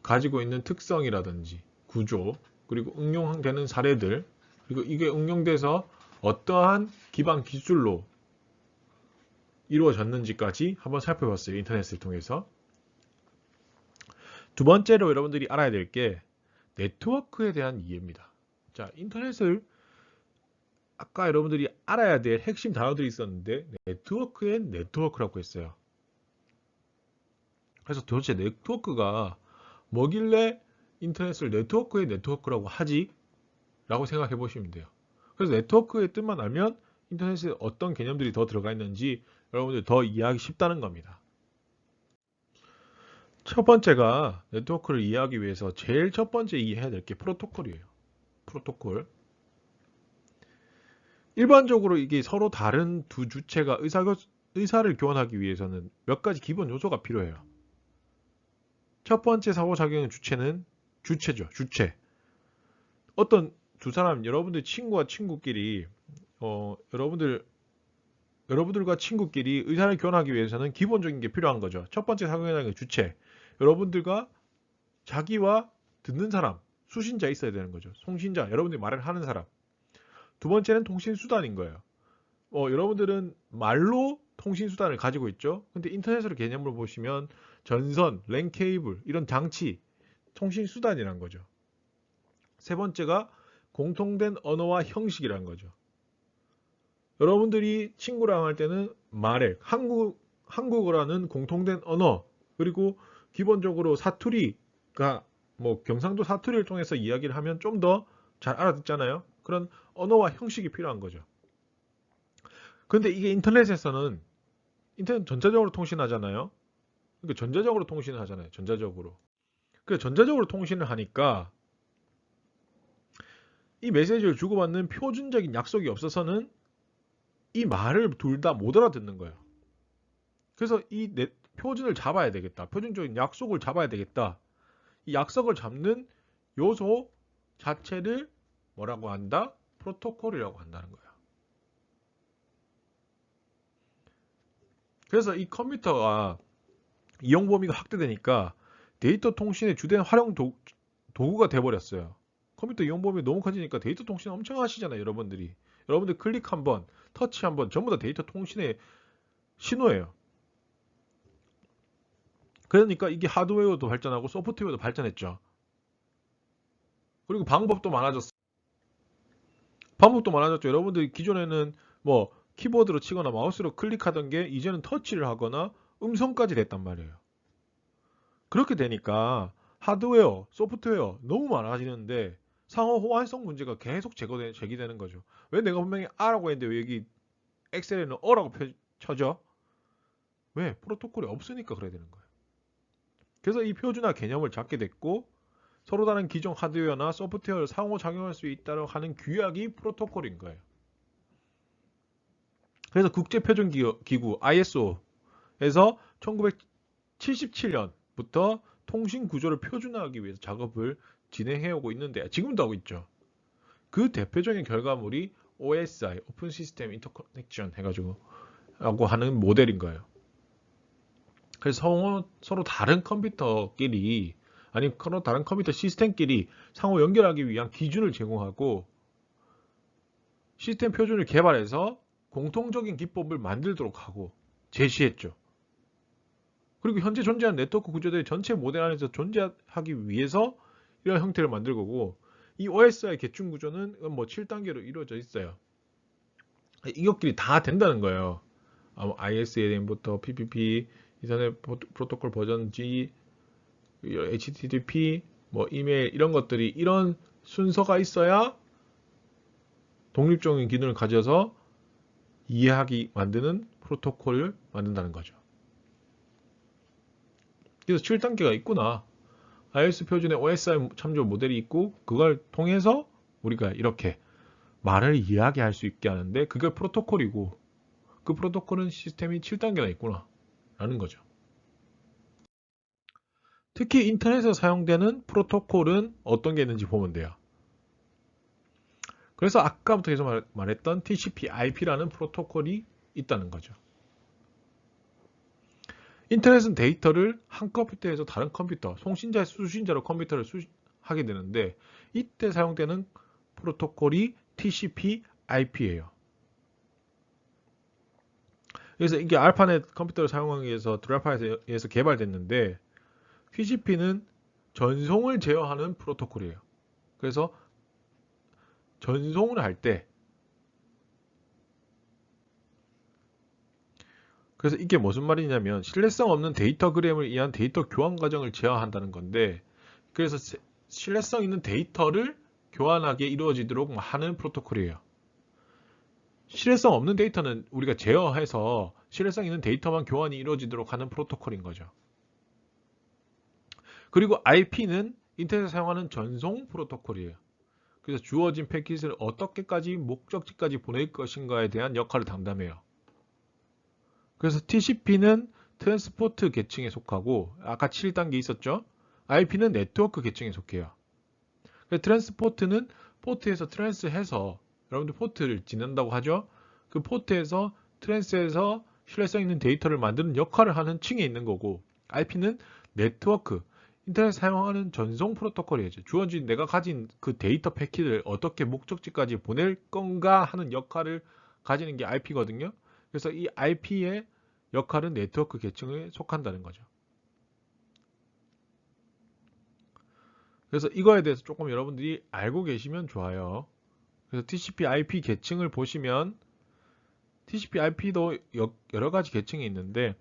가지고 있는 특성이라든지 구조 그리고 응용되는 사례들 그리고 이게 응용돼서 어떠한 기반 기술로 이루어졌는지까지 한번 살펴봤어요. 인터넷을 통해서. 두 번째로 여러분들이 알아야 될 게 네트워크에 대한 이해입니다. 자, 인터넷을 아까 여러분들이 알아야 될 핵심 단어들이 있었는데 네트워크엔 네트워크라고 했어요. 그래서 도대체 네트워크가 뭐길래 인터넷을 네트워크의 네트워크라고 하지? 라고 생각해 보시면 돼요. 그래서 네트워크의 뜻만 알면 인터넷에 어떤 개념들이 더 들어가 있는지 여러분들 더 이해하기 쉽다는 겁니다. 첫 번째가 네트워크를 이해하기 위해서 제일 첫 번째 이해해야 될 게 프로토콜이에요. 프로토콜. 일반적으로 이게 서로 다른 두 주체가 의사를 교환하기 위해서는 몇 가지 기본 요소가 필요해요. 첫 번째 상호작용의 주체는 주체죠. 주체. 어떤 두 사람, 여러분들 친구와 친구끼리 여러분들 여러분들과 친구끼리 의사를 교환하기 위해서는 기본적인 게 필요한 거죠. 첫 번째 사용이라는 게 주체. 여러분들과 자기와 듣는 사람, 수신자 있어야 되는 거죠. 송신자, 여러분들이 말을 하는 사람. 두 번째는 통신 수단인 거예요. 여러분들은 말로 통신 수단을 가지고 있죠. 근데 인터넷으로 개념을 보시면 전선, 랜 케이블 이런 장치, 통신 수단이란 거죠. 세 번째가 공통된 언어와 형식이란 거죠. 여러분들이 친구랑 할 때는 말에 한국어라는 공통된 언어, 그리고 기본적으로 사투리가 경상도 사투리를 통해서 이야기를 하면 좀 더 잘 알아듣잖아요. 그런 언어와 형식이 필요한 거죠. 근데 이게 인터넷에서는 인터넷 전자적으로 통신하잖아요. 그러니까 전자적으로 통신을 하잖아요. 전자적으로. 그래서 전자적으로 통신을 하니까 이 메시지를 주고받는 표준적인 약속이 없어서는 이 말을 둘 다 못 알아듣는 거예요. 그래서 이 표준을 잡아야 되겠다. 표준적인 약속을 잡아야 되겠다. 이 약속을 잡는 요소 자체를 뭐라고 한다? 프로토콜이라고 한다는 거예요. 그래서 이 컴퓨터가 이용 범위가 확대되니까 데이터 통신의 주된 활용 도구가 돼버렸어요. 컴퓨터 이용 범위 너무 커지니까 데이터 통신 엄청 하시잖아요, 여러분들이. 여러분들 클릭 한번, 터치 한번 전부 다 데이터 통신의 신호예요. 그러니까 이게 하드웨어도 발전하고 소프트웨어도 발전했죠. 그리고 방법도 많아졌어요. 여러분들이 기존에는 키보드로 치거나 마우스로 클릭하던 게 이제는 터치를 하거나 음성까지 됐단 말이에요. 그렇게 되니까 하드웨어, 소프트웨어 너무 많아지는데 상호 호환성 문제가 계속 제기되는 거죠. 왜 내가 분명히 R라고 했는데 왜 여기 엑셀에는 O라고 쳐져? 왜? 프로토콜이 없으니까 그래야 되는 거예요. 그래서 이 표준화 개념을 잡게 됐고 서로 다른 기존 하드웨어나 소프트웨어를 상호작용할 수 있다고 하는 규약이 프로토콜인 거예요. 그래서 국제표준기구 ISO에서 1977년부터 통신 구조를 표준화하기 위해서 작업을 진행해오고 있는데 지금도 하고 있죠. 그 대표적인 결과물이 OSI, Open System Interconnection 해가지고 라고 하는 모델인 거예요. 그래서 서로 다른 컴퓨터끼리 아니면 다른 컴퓨터 시스템끼리 상호 연결하기 위한 기준을 제공하고 시스템 표준을 개발해서 공통적인 기법을 만들도록 하고 제시했죠. 그리고 현재 존재하는 네트워크 구조들의 전체 모델 안에서 존재하기 위해서 이런 형태를 만들 거고 이 OSI 계층 구조는 7단계로 이루어져 있어요. 이것끼리 다 된다는 거예요. ISAM부터 PPP, 이터넷 프로토콜 버전 G, HTTP, 이메일 이런 것들이 이런 순서가 있어야 독립적인 기능을 가져서 이해하기 만드는 프로토콜을 만든다는 거죠. 그래서 7단계가 있구나. IS 표준의 OSI 참조 모델이 있고 그걸 통해서 우리가 이렇게 말을 이야기할 수 있게 하는데 그게 프로토콜이고 그 프로토콜은 시스템이 7단계나 있구나 라는 거죠. 특히 인터넷에서 사용되는 프로토콜은 어떤 게 있는지 보면 돼요. 그래서 아까부터 계속 말했던 TCP/IP라는 프로토콜이 있다는 거죠. 인터넷은 데이터를 한 컴퓨터에서 다른 컴퓨터, 송신자, 수신자로 컴퓨터를 하게 되는데 이때 사용되는 프로토콜이 TCP/IP예요. 그래서 이게 알파넷 컴퓨터를 사용하기 위해서 드랄파에 의해서 개발됐는데 TCP는 전송을 제어하는 프로토콜이에요. 그래서 전송을 할 때 그래서 이게 무슨 말이냐면 신뢰성 없는 데이터그램을 위한 데이터 교환 과정을 제어한다는 건데 그래서 신뢰성 있는 데이터를 교환하게 이루어지도록 하는 프로토콜이에요. 신뢰성 없는 데이터는 우리가 제어해서 신뢰성 있는 데이터만 교환이 이루어지도록 하는 프로토콜인 거죠. 그리고 IP는 인터넷에 사용하는 전송 프로토콜이에요. 그래서 주어진 패킷을 어떻게까지 목적지까지 보낼 것인가에 대한 역할을 담당해요. 그래서 TCP는 트랜스포트 계층에 속하고 아까 7단계 있었죠? IP는 네트워크 계층에 속해요. 트랜스포트는 포트에서 트랜스해서 여러분들 포트를 지낸다고 하죠? 그 포트에서 인터넷에서 신뢰성 있는 데이터를 만드는 역할을 하는 층에 있는 거고, IP는 네트워크, 인터넷 사용하는 전송 프로토콜이죠. 주어진 내가 가진 그 데이터 패킷을 어떻게 목적지까지 보낼 건가 하는 역할을 가지는 게 IP거든요. 그래서 이 IP의 역할은 네트워크 계층에 속한다는 거죠. 그래서 이거에 대해서 조금 여러분들이 알고 계시면 좋아요. 그래서 TCP/IP 계층을 보시면 TCP/IP도 여러 가지 계층이 있는데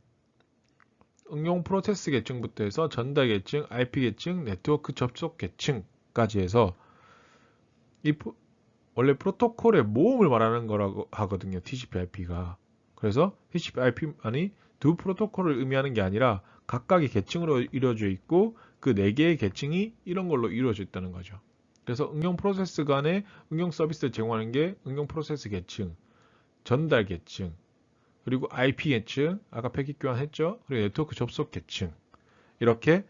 응용 프로세스 계층부터 해서 전달 계층, IP 계층, 네트워크 접속 계층까지 해서 원래 프로토콜의 모음을 말하는 거라고 하거든요. TCP/IP가. 그래서 TCP/IP만이 두 프로토콜을 의미하는 게 아니라 각각의 계층으로 이루어져 있고 그 네 개의 계층이 이런 걸로 이루어져 있다는 거죠. 그래서 응용 프로세스 간에 응용 서비스를 제공하는 게 응용 프로세스 계층, 전달 계층, 그리고 IP 계층, 아까 패킷 교환했죠? 그리고 네트워크 접속 계층. 이렇게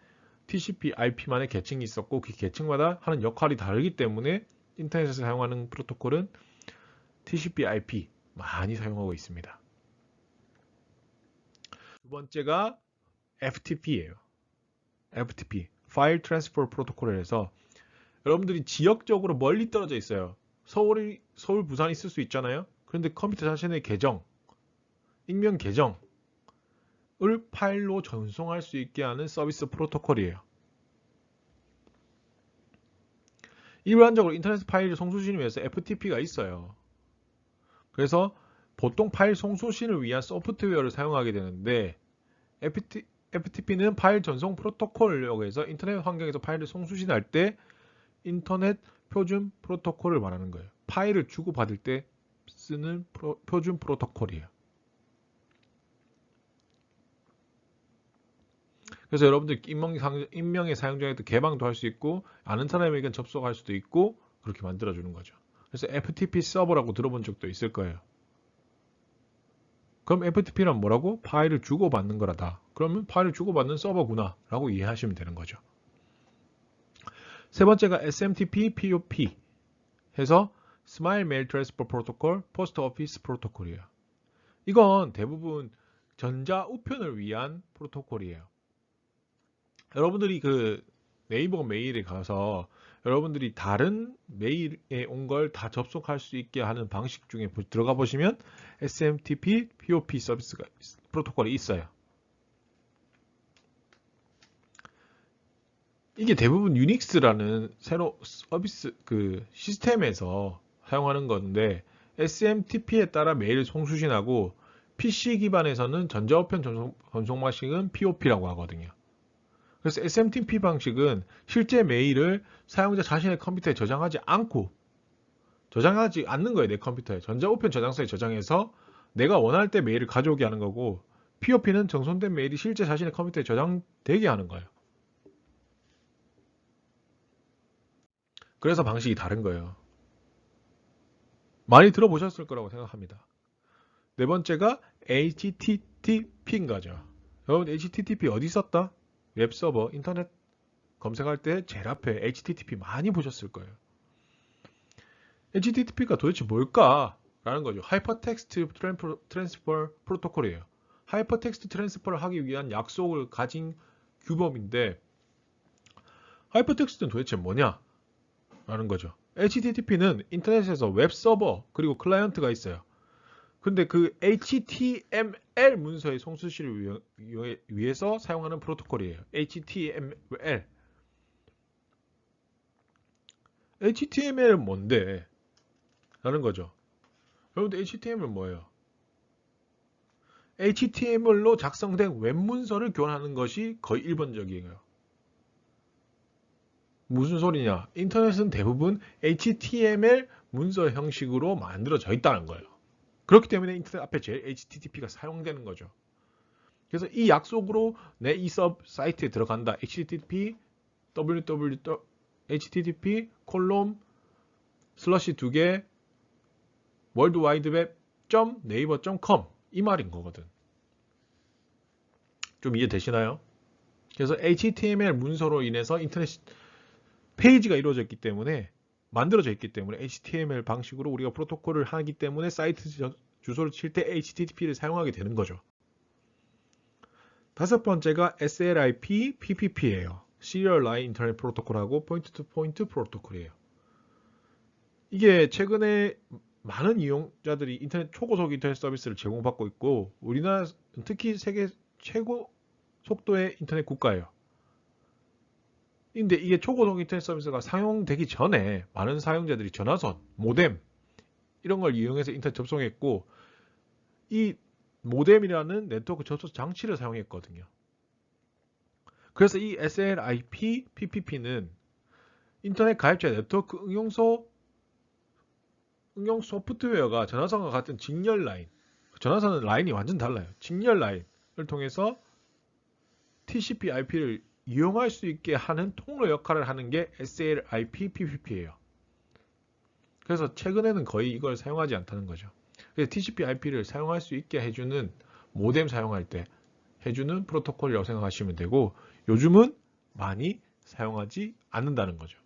TCP/IP만의 계층이 있었고 그 계층마다 하는 역할이 다르기 때문에 인터넷에서 사용하는 프로토콜은 TCP/IP 많이 사용하고 있습니다. 두 번째가 FTP예요. FTP, File Transfer Protocol에서 여러분들이 지역적으로 멀리 떨어져 있어요. 서울, 부산이 있을 수 있잖아요. 그런데 컴퓨터 자신의 계정, 익명 계정을 파일로 전송할 수 있게 하는 서비스 프로토콜이에요. 일반적으로 인터넷 파일 송수신을 위해서 FTP가 있어요. 그래서 보통 파일 송수신을 위한 소프트웨어를 사용하게 되는데 FTP는 파일 전송 프로토콜이라고 해서 인터넷 환경에서 파일을 송수신할 때 인터넷 표준 프로토콜을 말하는 거예요. 파일을 주고받을 때 쓰는 표준 프로토콜이에요. 그래서 여러분들 익명의 사용자에도 개방도 할 수 있고 아는 사람에게 접속할 수도 있고 그렇게 만들어주는 거죠. 그래서 FTP 서버라고 들어본 적도 있을 거예요. 그럼 FTP란 뭐라고? 파일을 주고받는 거라다. 그러면 파일을 주고받는 서버구나 라고 이해하시면 되는 거죠. 세 번째가 SMTP, POP 해서 Smile Mail Transfer Protocol, Post Office Protocol이에요. 이건 대부분 전자우편을 위한 프로토콜이에요. 여러분들이 그 네이버 메일에 가서 여러분들이 다른 메일에 온 걸 다 접속할 수 있게 하는 방식 중에 들어가 보시면 SMTP, POP 서비스가 프로토콜이 있어요. 이게 대부분 유닉스라는 새로 서비스 그 시스템에서 사용하는 건데 SMTP에 따라 메일을 송수신하고 PC 기반에서는 전자우편 전송 방식은 POP라고 하거든요. 그래서 SMTP 방식은 실제 메일을 사용자 자신의 컴퓨터에 저장하지 않는 거예요. 내 컴퓨터에. 전자우편 저장소에 저장해서 내가 원할 때 메일을 가져오게 하는 거고 POP는 정손된 메일이 실제 자신의 컴퓨터에 저장되게 하는 거예요. 그래서 방식이 다른 거예요. 많이 들어보셨을 거라고 생각합니다. 네 번째가 HTTP인 거죠. 여러분 HTTP 어디 썼다? 웹서버, 인터넷 검색할 때 제일 앞에 HTTP 많이 보셨을 거예요. HTTP가 도대체 뭘까? 라는 거죠. 하이퍼텍스트 트랜스퍼 프로토콜이에요. 하이퍼텍스트 트랜스퍼를 하기 위한 약속을 가진 규범인데 하이퍼텍스트는 도대체 뭐냐? 라는 거죠. HTTP는 인터넷에서 웹서버 그리고 클라이언트가 있어요. 근데 그 HTML 문서의 송수신을 위해서 사용하는 프로토콜이에요. HTML. HTML은 뭔데? 라는 거죠. 여러분들 HTML은 뭐예요? HTML로 작성된 웹문서를 교환하는 것이 거의 일반적이에요. 무슨 소리냐? 인터넷은 대부분 HTML 문서 형식으로 만들어져 있다는 거예요. 그렇기 때문에 인터넷 앞에 제일 HTTP가 사용되는 거죠. 그래서 이 약속으로 내 이 사이트에 들어간다. HTTP http // 2개 worldwideweb.naver.com 이 말인 거거든. 좀 이해되시나요? 그래서 HTML 문서로 인해서 인터넷 페이지가 이루어졌기 때문에 만들어져 있기 때문에 HTML 방식으로 우리가 프로토콜을 하기 때문에 사이트 주소를 칠 때 HTTP를 사용하게 되는 거죠. 다섯 번째가 SLIP PPP예요. Serial Line Internet Protocol하고 Point to Point Protocol이에요. 이게 최근에 많은 이용자들이 인터넷 초고속 인터넷 서비스를 제공받고 있고 우리나라 특히 세계 최고 속도의 인터넷 국가예요. 근데 이게 초고속 인터넷 서비스가 사용되기 전에 많은 사용자들이 전화선, 모뎀 이런 걸 이용해서 인터넷 접속했고 이 모뎀이라는 네트워크 접속 장치를 사용했거든요. 그래서 이 SLIP PPP는 인터넷 가입자 네트워크 응용 소프트웨어가 전화선과 같은 직렬 라인, 전화선은 라인이 완전 달라요. 직렬 라인을 통해서 TCP/IP를 이용할 수 있게 하는 통로 역할을 하는 게 SLIP PPP예요. 그래서 최근에는 거의 이걸 사용하지 않다는 거죠. 그래서 TCP/IP를 사용할 수 있게 해주는 모뎀 사용할 때 해주는 프로토콜이라고 생각하시면 되고 요즘은 많이 사용하지 않는다는 거죠.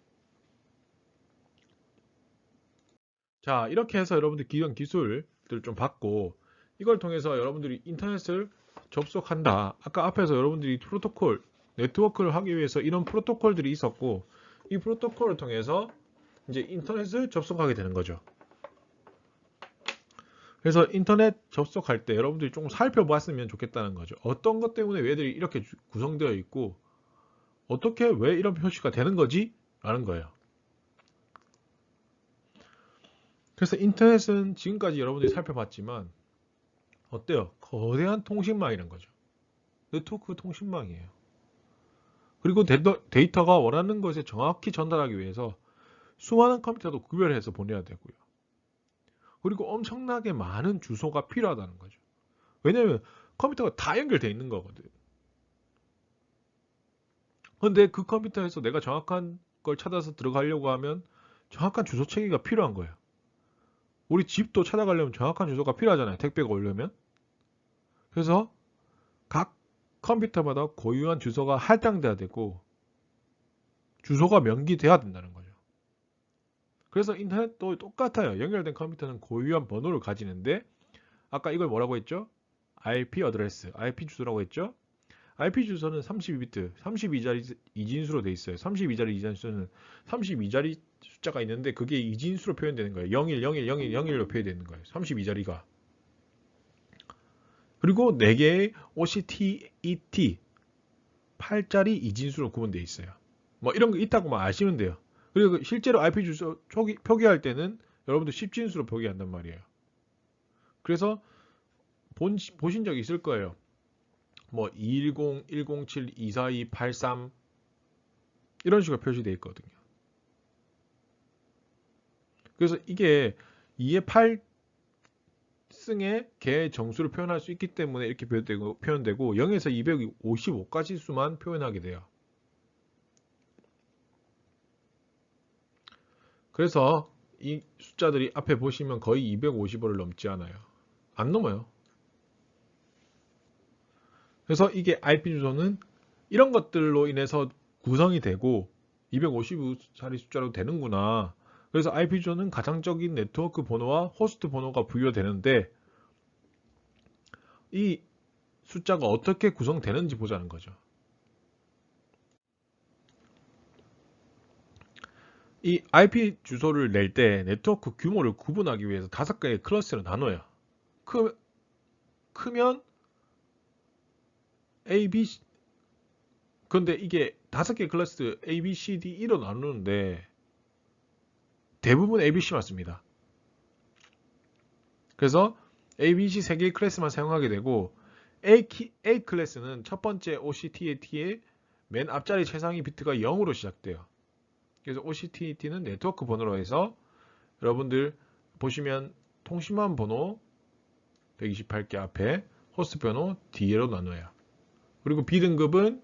자, 이렇게 해서 여러분들 기존 기술들 좀 받고 이걸 통해서 여러분들이 인터넷을 접속한다. 아까 앞에서 여러분들이 프로토콜, 네트워크를 하기 위해서 이런 프로토콜들이 있었고 이 프로토콜을 통해서 이제 인터넷을 접속하게 되는 거죠. 그래서 인터넷 접속할 때 여러분들이 조금 살펴봤으면 좋겠다는 거죠. 어떤 것 때문에 얘들이 이렇게 구성되어 있고 어떻게 왜 이런 표시가 되는 거지? 라는 거예요. 그래서 인터넷은 지금까지 여러분들이 살펴봤지만 어때요? 거대한 통신망이란 거죠. 네트워크 통신망이에요. 그리고 데이터가 원하는 것에 정확히 전달하기 위해서 수많은 컴퓨터도 구별해서 보내야 되고요. 그리고 엄청나게 많은 주소가 필요하다는 거죠. 왜냐하면 컴퓨터가 다 연결되어 있는 거거든. 그런데 그 컴퓨터에서 내가 정확한 걸 찾아서 들어가려고 하면 정확한 주소 체계가 필요한 거예요. 우리 집도 찾아가려면 정확한 주소가 필요하잖아요. 택배가 오려면. 그래서 각 컴퓨터마다 고유한 주소가 할당돼야 되고 주소가 명기돼야 된다는 거죠. 그래서 인터넷도 똑같아요. 연결된 컴퓨터는 고유한 번호를 가지는데 아까 이걸 뭐라고 했죠? IP 어드레스, IP 주소라고 했죠? IP 주소는 32비트, 32자리 이진수로 돼 있어요. 32자리 이진수는 32자리 숫자가 있는데 그게 이진수로 표현되는 거예요. 01010101로 표현되는 거예요. 32자리가. 그리고 4개의 OCTET 8자리 이진수로 구분되어 있어요. 뭐 이런 거 있다고만 아시면 돼요. 그리고 실제로 IP 주소 표기할 때는 여러분들 10진수로 표기한단 말이에요. 그래서 보신 적 있을 거예요. 뭐 210, 107, 242, 83 이런 식으로 표시되어 있거든요. 그래서 이게 2의 8승의 개 정수를 표현할 수 있기 때문에 이렇게 표현되고 0에서 255까지 수만 표현하게 돼요. 그래서 이 숫자들이 앞에 보시면 거의 255를 넘지 않아요. 안 넘어요. 그래서 이게 IP 주소는 이런 것들로 인해서 구성이 되고 255자리 숫자로 되는구나. 그래서 IP 주소는 가상적인 네트워크 번호와 호스트 번호가 부여되는데 이 숫자가 어떻게 구성되는지 보자는 거죠. 이 IP 주소를 낼 때 네트워크 규모를 구분하기 위해서 5개의 클래스로 나눠요. 크면 A, B, 근데 이게 5개 클래스 A, B, C, D, E로 나누는데 대부분 A, B, C 맞습니다. 그래서 A, B, C 3개의 클래스만 사용하게 되고 A 클래스는 첫 번째 OCTAT의 맨 앞자리 최상위 비트가 0으로 시작돼요. 그래서 OCTAT는 네트워크 번호로 해서 여러분들 보시면 통신망 번호 128개 앞에 호스트 번호 D로 나눠요. 그리고 B등급은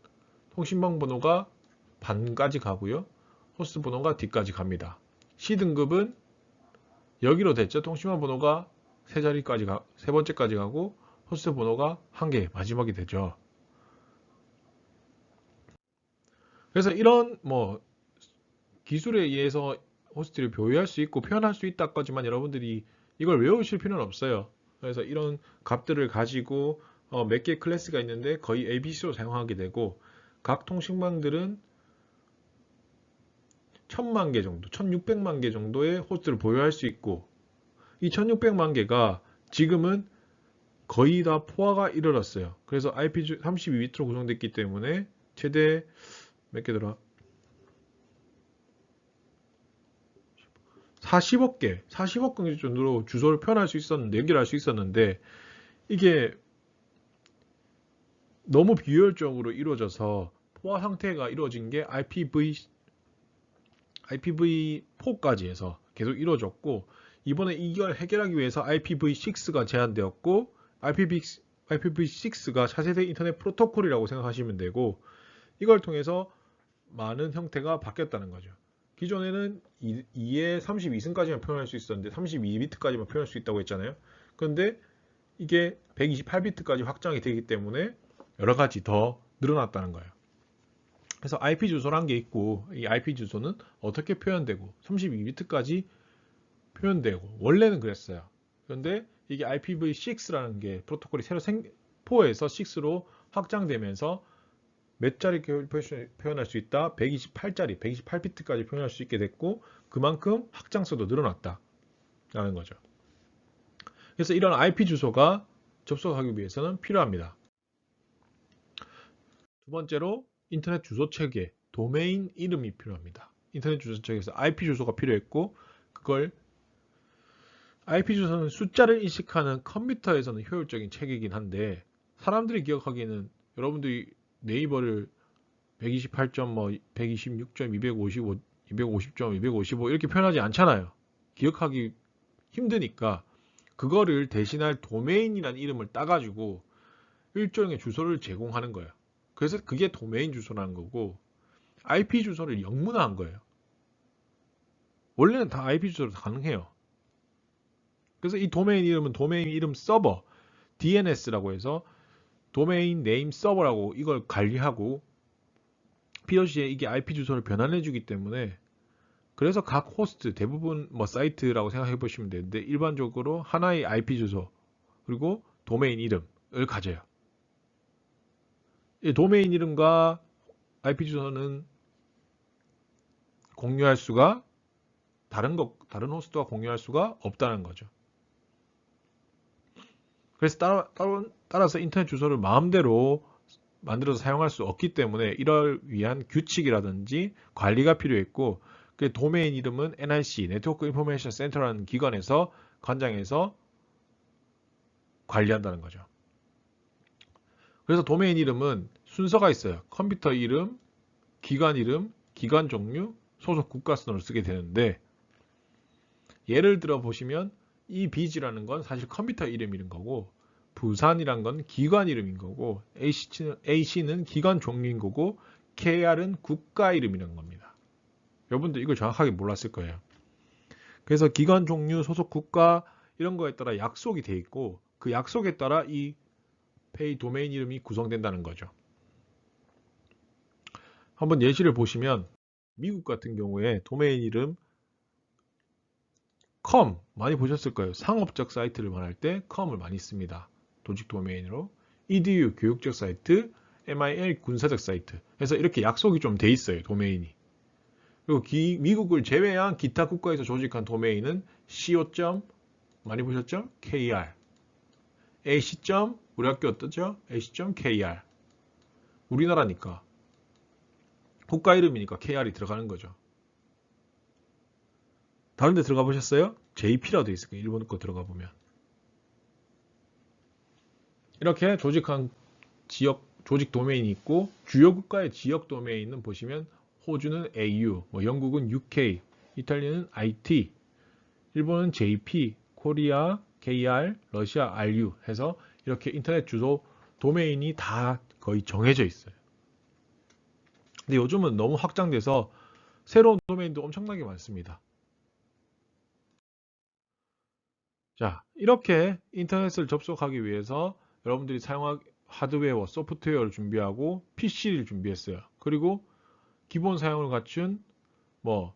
통신망 번호가 반까지 가고요. 호스트 번호가 D까지 갑니다. C등급은 여기로 됐죠. 통신망 번호가 세 번째까지 가고 호스트 번호가 1개 마지막이 되죠. 그래서 이런 뭐 기술에 의해서 호스트를 보유할 수 있고 표현할 수 있다까지만 여러분들이 이걸 외우실 필요는 없어요. 그래서 이런 값들을 가지고 몇 개 클래스가 있는데 거의 ABC로 사용하게 되고, 각 통신망들은 1000만 개 정도, 1600만 개 정도의 호스트를 보유할 수 있고, 이 1600만 개가 지금은 거의 다 포화가 이르렀어요. 그래서 IP32비트로 구성됐기 때문에 최대 몇 개더라? 40억 개, 40억 개 정도로 주소를 표현할 수 있었는데, 연결할 수 있었는데, 이게 너무 비효율적으로 이루어져서 포화 상태가 이루어진 게 IPv4까지 해서 계속 이루어졌고, 이번에 이걸 해결하기 위해서 IPv6가 제한되었고, IPv6가 차세대 인터넷 프로토콜이라고 생각하시면 되고, 이걸 통해서 많은 형태가 바뀌었다는 거죠. 기존에는 2의 32승까지만 표현할 수 있었는데 32비트까지만 표현할 수 있다고 했잖아요. 그런데 이게 128비트까지 확장이 되기 때문에 여러 가지 더 늘어났다는 거예요. 그래서 IP 주소란 게 있고, 이 IP 주소는 어떻게 표현되고 32비트까지 표현되고, 원래는 그랬어요. 그런데 이게 IPv6라는 게 프로토콜이 새로 4에서 6로 확장되면서 몇 자리 표현할 수 있다? 128짜리, 128비트까지 표현할 수 있게 됐고, 그만큼 확장수도 늘어났다라는 거죠. 그래서 이런 IP 주소가 접속하기 위해서는 필요합니다. 두 번째로 인터넷 주소 체계, 도메인 이름이 필요합니다. 인터넷 주소 체계에서 IP 주소가 필요했고, 그걸 IP 주소는 숫자를 인식하는 컴퓨터에서는 효율적인 체계이긴 한데, 사람들이 기억하기에는 여러분들이 네이버를 128점, 126점, 255, 250점, 255 이렇게 표현하지 않잖아요. 기억하기 힘드니까 그거를 대신할 도메인이라는 이름을 따가지고 일종의 주소를 제공하는 거예요. 그래서 그게 도메인 주소라는 거고, IP 주소를 영문화한 거예요. 원래는 다 IP 주소로 가능해요. 그래서 이 도메인 이름은 도메인 이름 서버, DNS라고 해서 도메인 네임 서버라고 이걸 관리하고, 필요시에 이게 IP 주소를 변환해 주기 때문에, 그래서 각 호스트 대부분 사이트라고 생각해 보시면 되는데, 일반적으로 하나의 IP 주소 그리고 도메인 이름을 가져요. 이 도메인 이름과 IP 주소는 공유할 수가, 다른 호스트와 공유할 수가 없다는 거죠. 그래서 따라서 인터넷 주소를 마음대로 만들어서 사용할 수 없기 때문에 이를 위한 규칙이라든지 관리가 필요했고, 그 도메인 이름은 NIC, 네트워크 인포메이션 센터라는 기관에서 관장해서 관리한다는 거죠. 그래서 도메인 이름은 순서가 있어요. 컴퓨터 이름, 기관 이름, 기관 종류, 소속 국가 순으로 쓰게 되는데, 예를 들어 보시면 이 비지라는 건 사실 컴퓨터 이름인 거고, 부산이란 건 기관 이름인 거고, AC는 기관 종류인 거고, KR은 국가 이름이라는 겁니다. 여러분들 이걸 정확하게 몰랐을 거예요. 그래서 기관 종류, 소속 국가 이런 거에 따라 약속이 돼 있고, 그 약속에 따라 이 페이 도메인 이름이 구성된다는 거죠. 한번 예시를 보시면 미국 같은 경우에 도메인 이름 com 많이 보셨을 거예요. 상업적 사이트를 말할 때 com을 많이 씁니다. 조직 도메인으로. edu 교육적 사이트, mil 군사적 사이트. 그래서 이렇게 약속이 좀 돼 있어요. 도메인이. 그리고 미국을 제외한 기타 국가에서 조직한 도메인은 co. 많이 보셨죠? kr. ac. 우리 학교 어떠죠? ac.kr. 우리나라니까. 국가 이름이니까 kr이 들어가는 거죠. 다른 데 들어가 보셨어요? JP라고 되어 있을 거예요. 일본 거 들어가 보면. 이렇게 조직한 조직 도메인이 있고, 주요 국가의 지역 도메인은 보시면 호주는 AU, 영국은 UK, 이탈리아는 IT, 일본은 JP, 코리아, KR, 러시아 RU 해서 이렇게 인터넷 주소 도메인이 다 거의 정해져 있어요. 근데 요즘은 너무 확장돼서 새로운 도메인도 엄청나게 많습니다. 자, 이렇게 인터넷을 접속하기 위해서 여러분들이 사용할 하드웨어와 소프트웨어를 준비하고 PC를 준비했어요. 그리고 기본 사양을 갖춘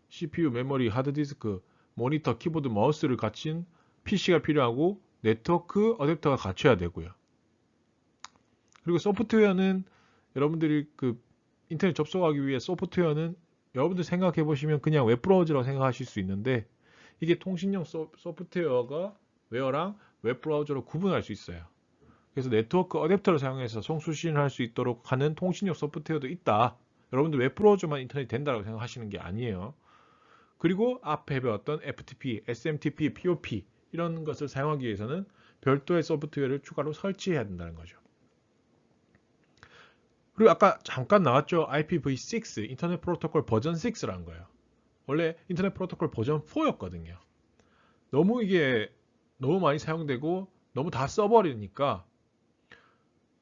CPU, 메모리, 하드디스크, 모니터, 키보드, 마우스를 갖춘 PC가 필요하고 네트워크 어댑터가 갖춰야 되고요. 그리고 소프트웨어는 여러분들이 그 인터넷 접속하기 위해 소프트웨어는 여러분들 생각해 보시면 그냥 웹브라우저라고 생각하실 수 있는데 이게 통신용 소프트웨어가 웨어랑 웹브라우저로 구분할 수 있어요. 그래서 네트워크 어댑터를 사용해서 송수신을 할 수 있도록 하는 통신용 소프트웨어도 있다. 여러분들 웹브라우저만 인터넷이 된다고 생각하시는 게 아니에요. 그리고 앞에 배웠던 FTP, SMTP, POP 이런 것을 사용하기 위해서는 별도의 소프트웨어를 추가로 설치해야 된다는 거죠. 그리고 아까 잠깐 나왔죠. IPv6, 인터넷 프로토콜 버전 6라는 거예요. 원래 인터넷 프로토콜 버전 4였거든요. 너무 이게 너무 많이 사용되고 너무 다 써버리니까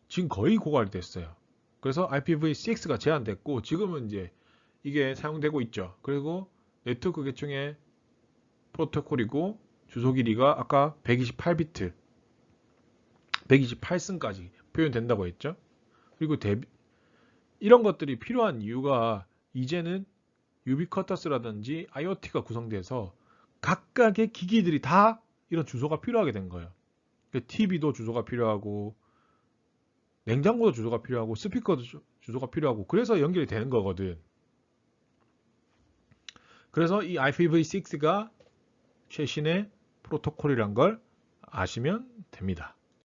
지금 거의 고갈됐어요. 그래서 IPv6가 제한됐고 지금은 이제 이게 사용되고 있죠. 그리고 네트워크 계층의 프로토콜이고 주소 길이가 아까 128비트, 128승까지 표현된다고 했죠. 그리고 이런 것들이 필요한 이유가 이제는 유비쿼터스라든지 IoT가 구성돼서 각각의 기기들이 다 이런 주소가 필요하게 된 거예요. TV도 주소가 필요하고 냉장고도 주소가 필요하고 스피커도 주소가 필요하고 그래서 연결이 되는 거거든. 그래서 이 IPv6가 최신의 프로토콜이란 걸 아시면 됩니다.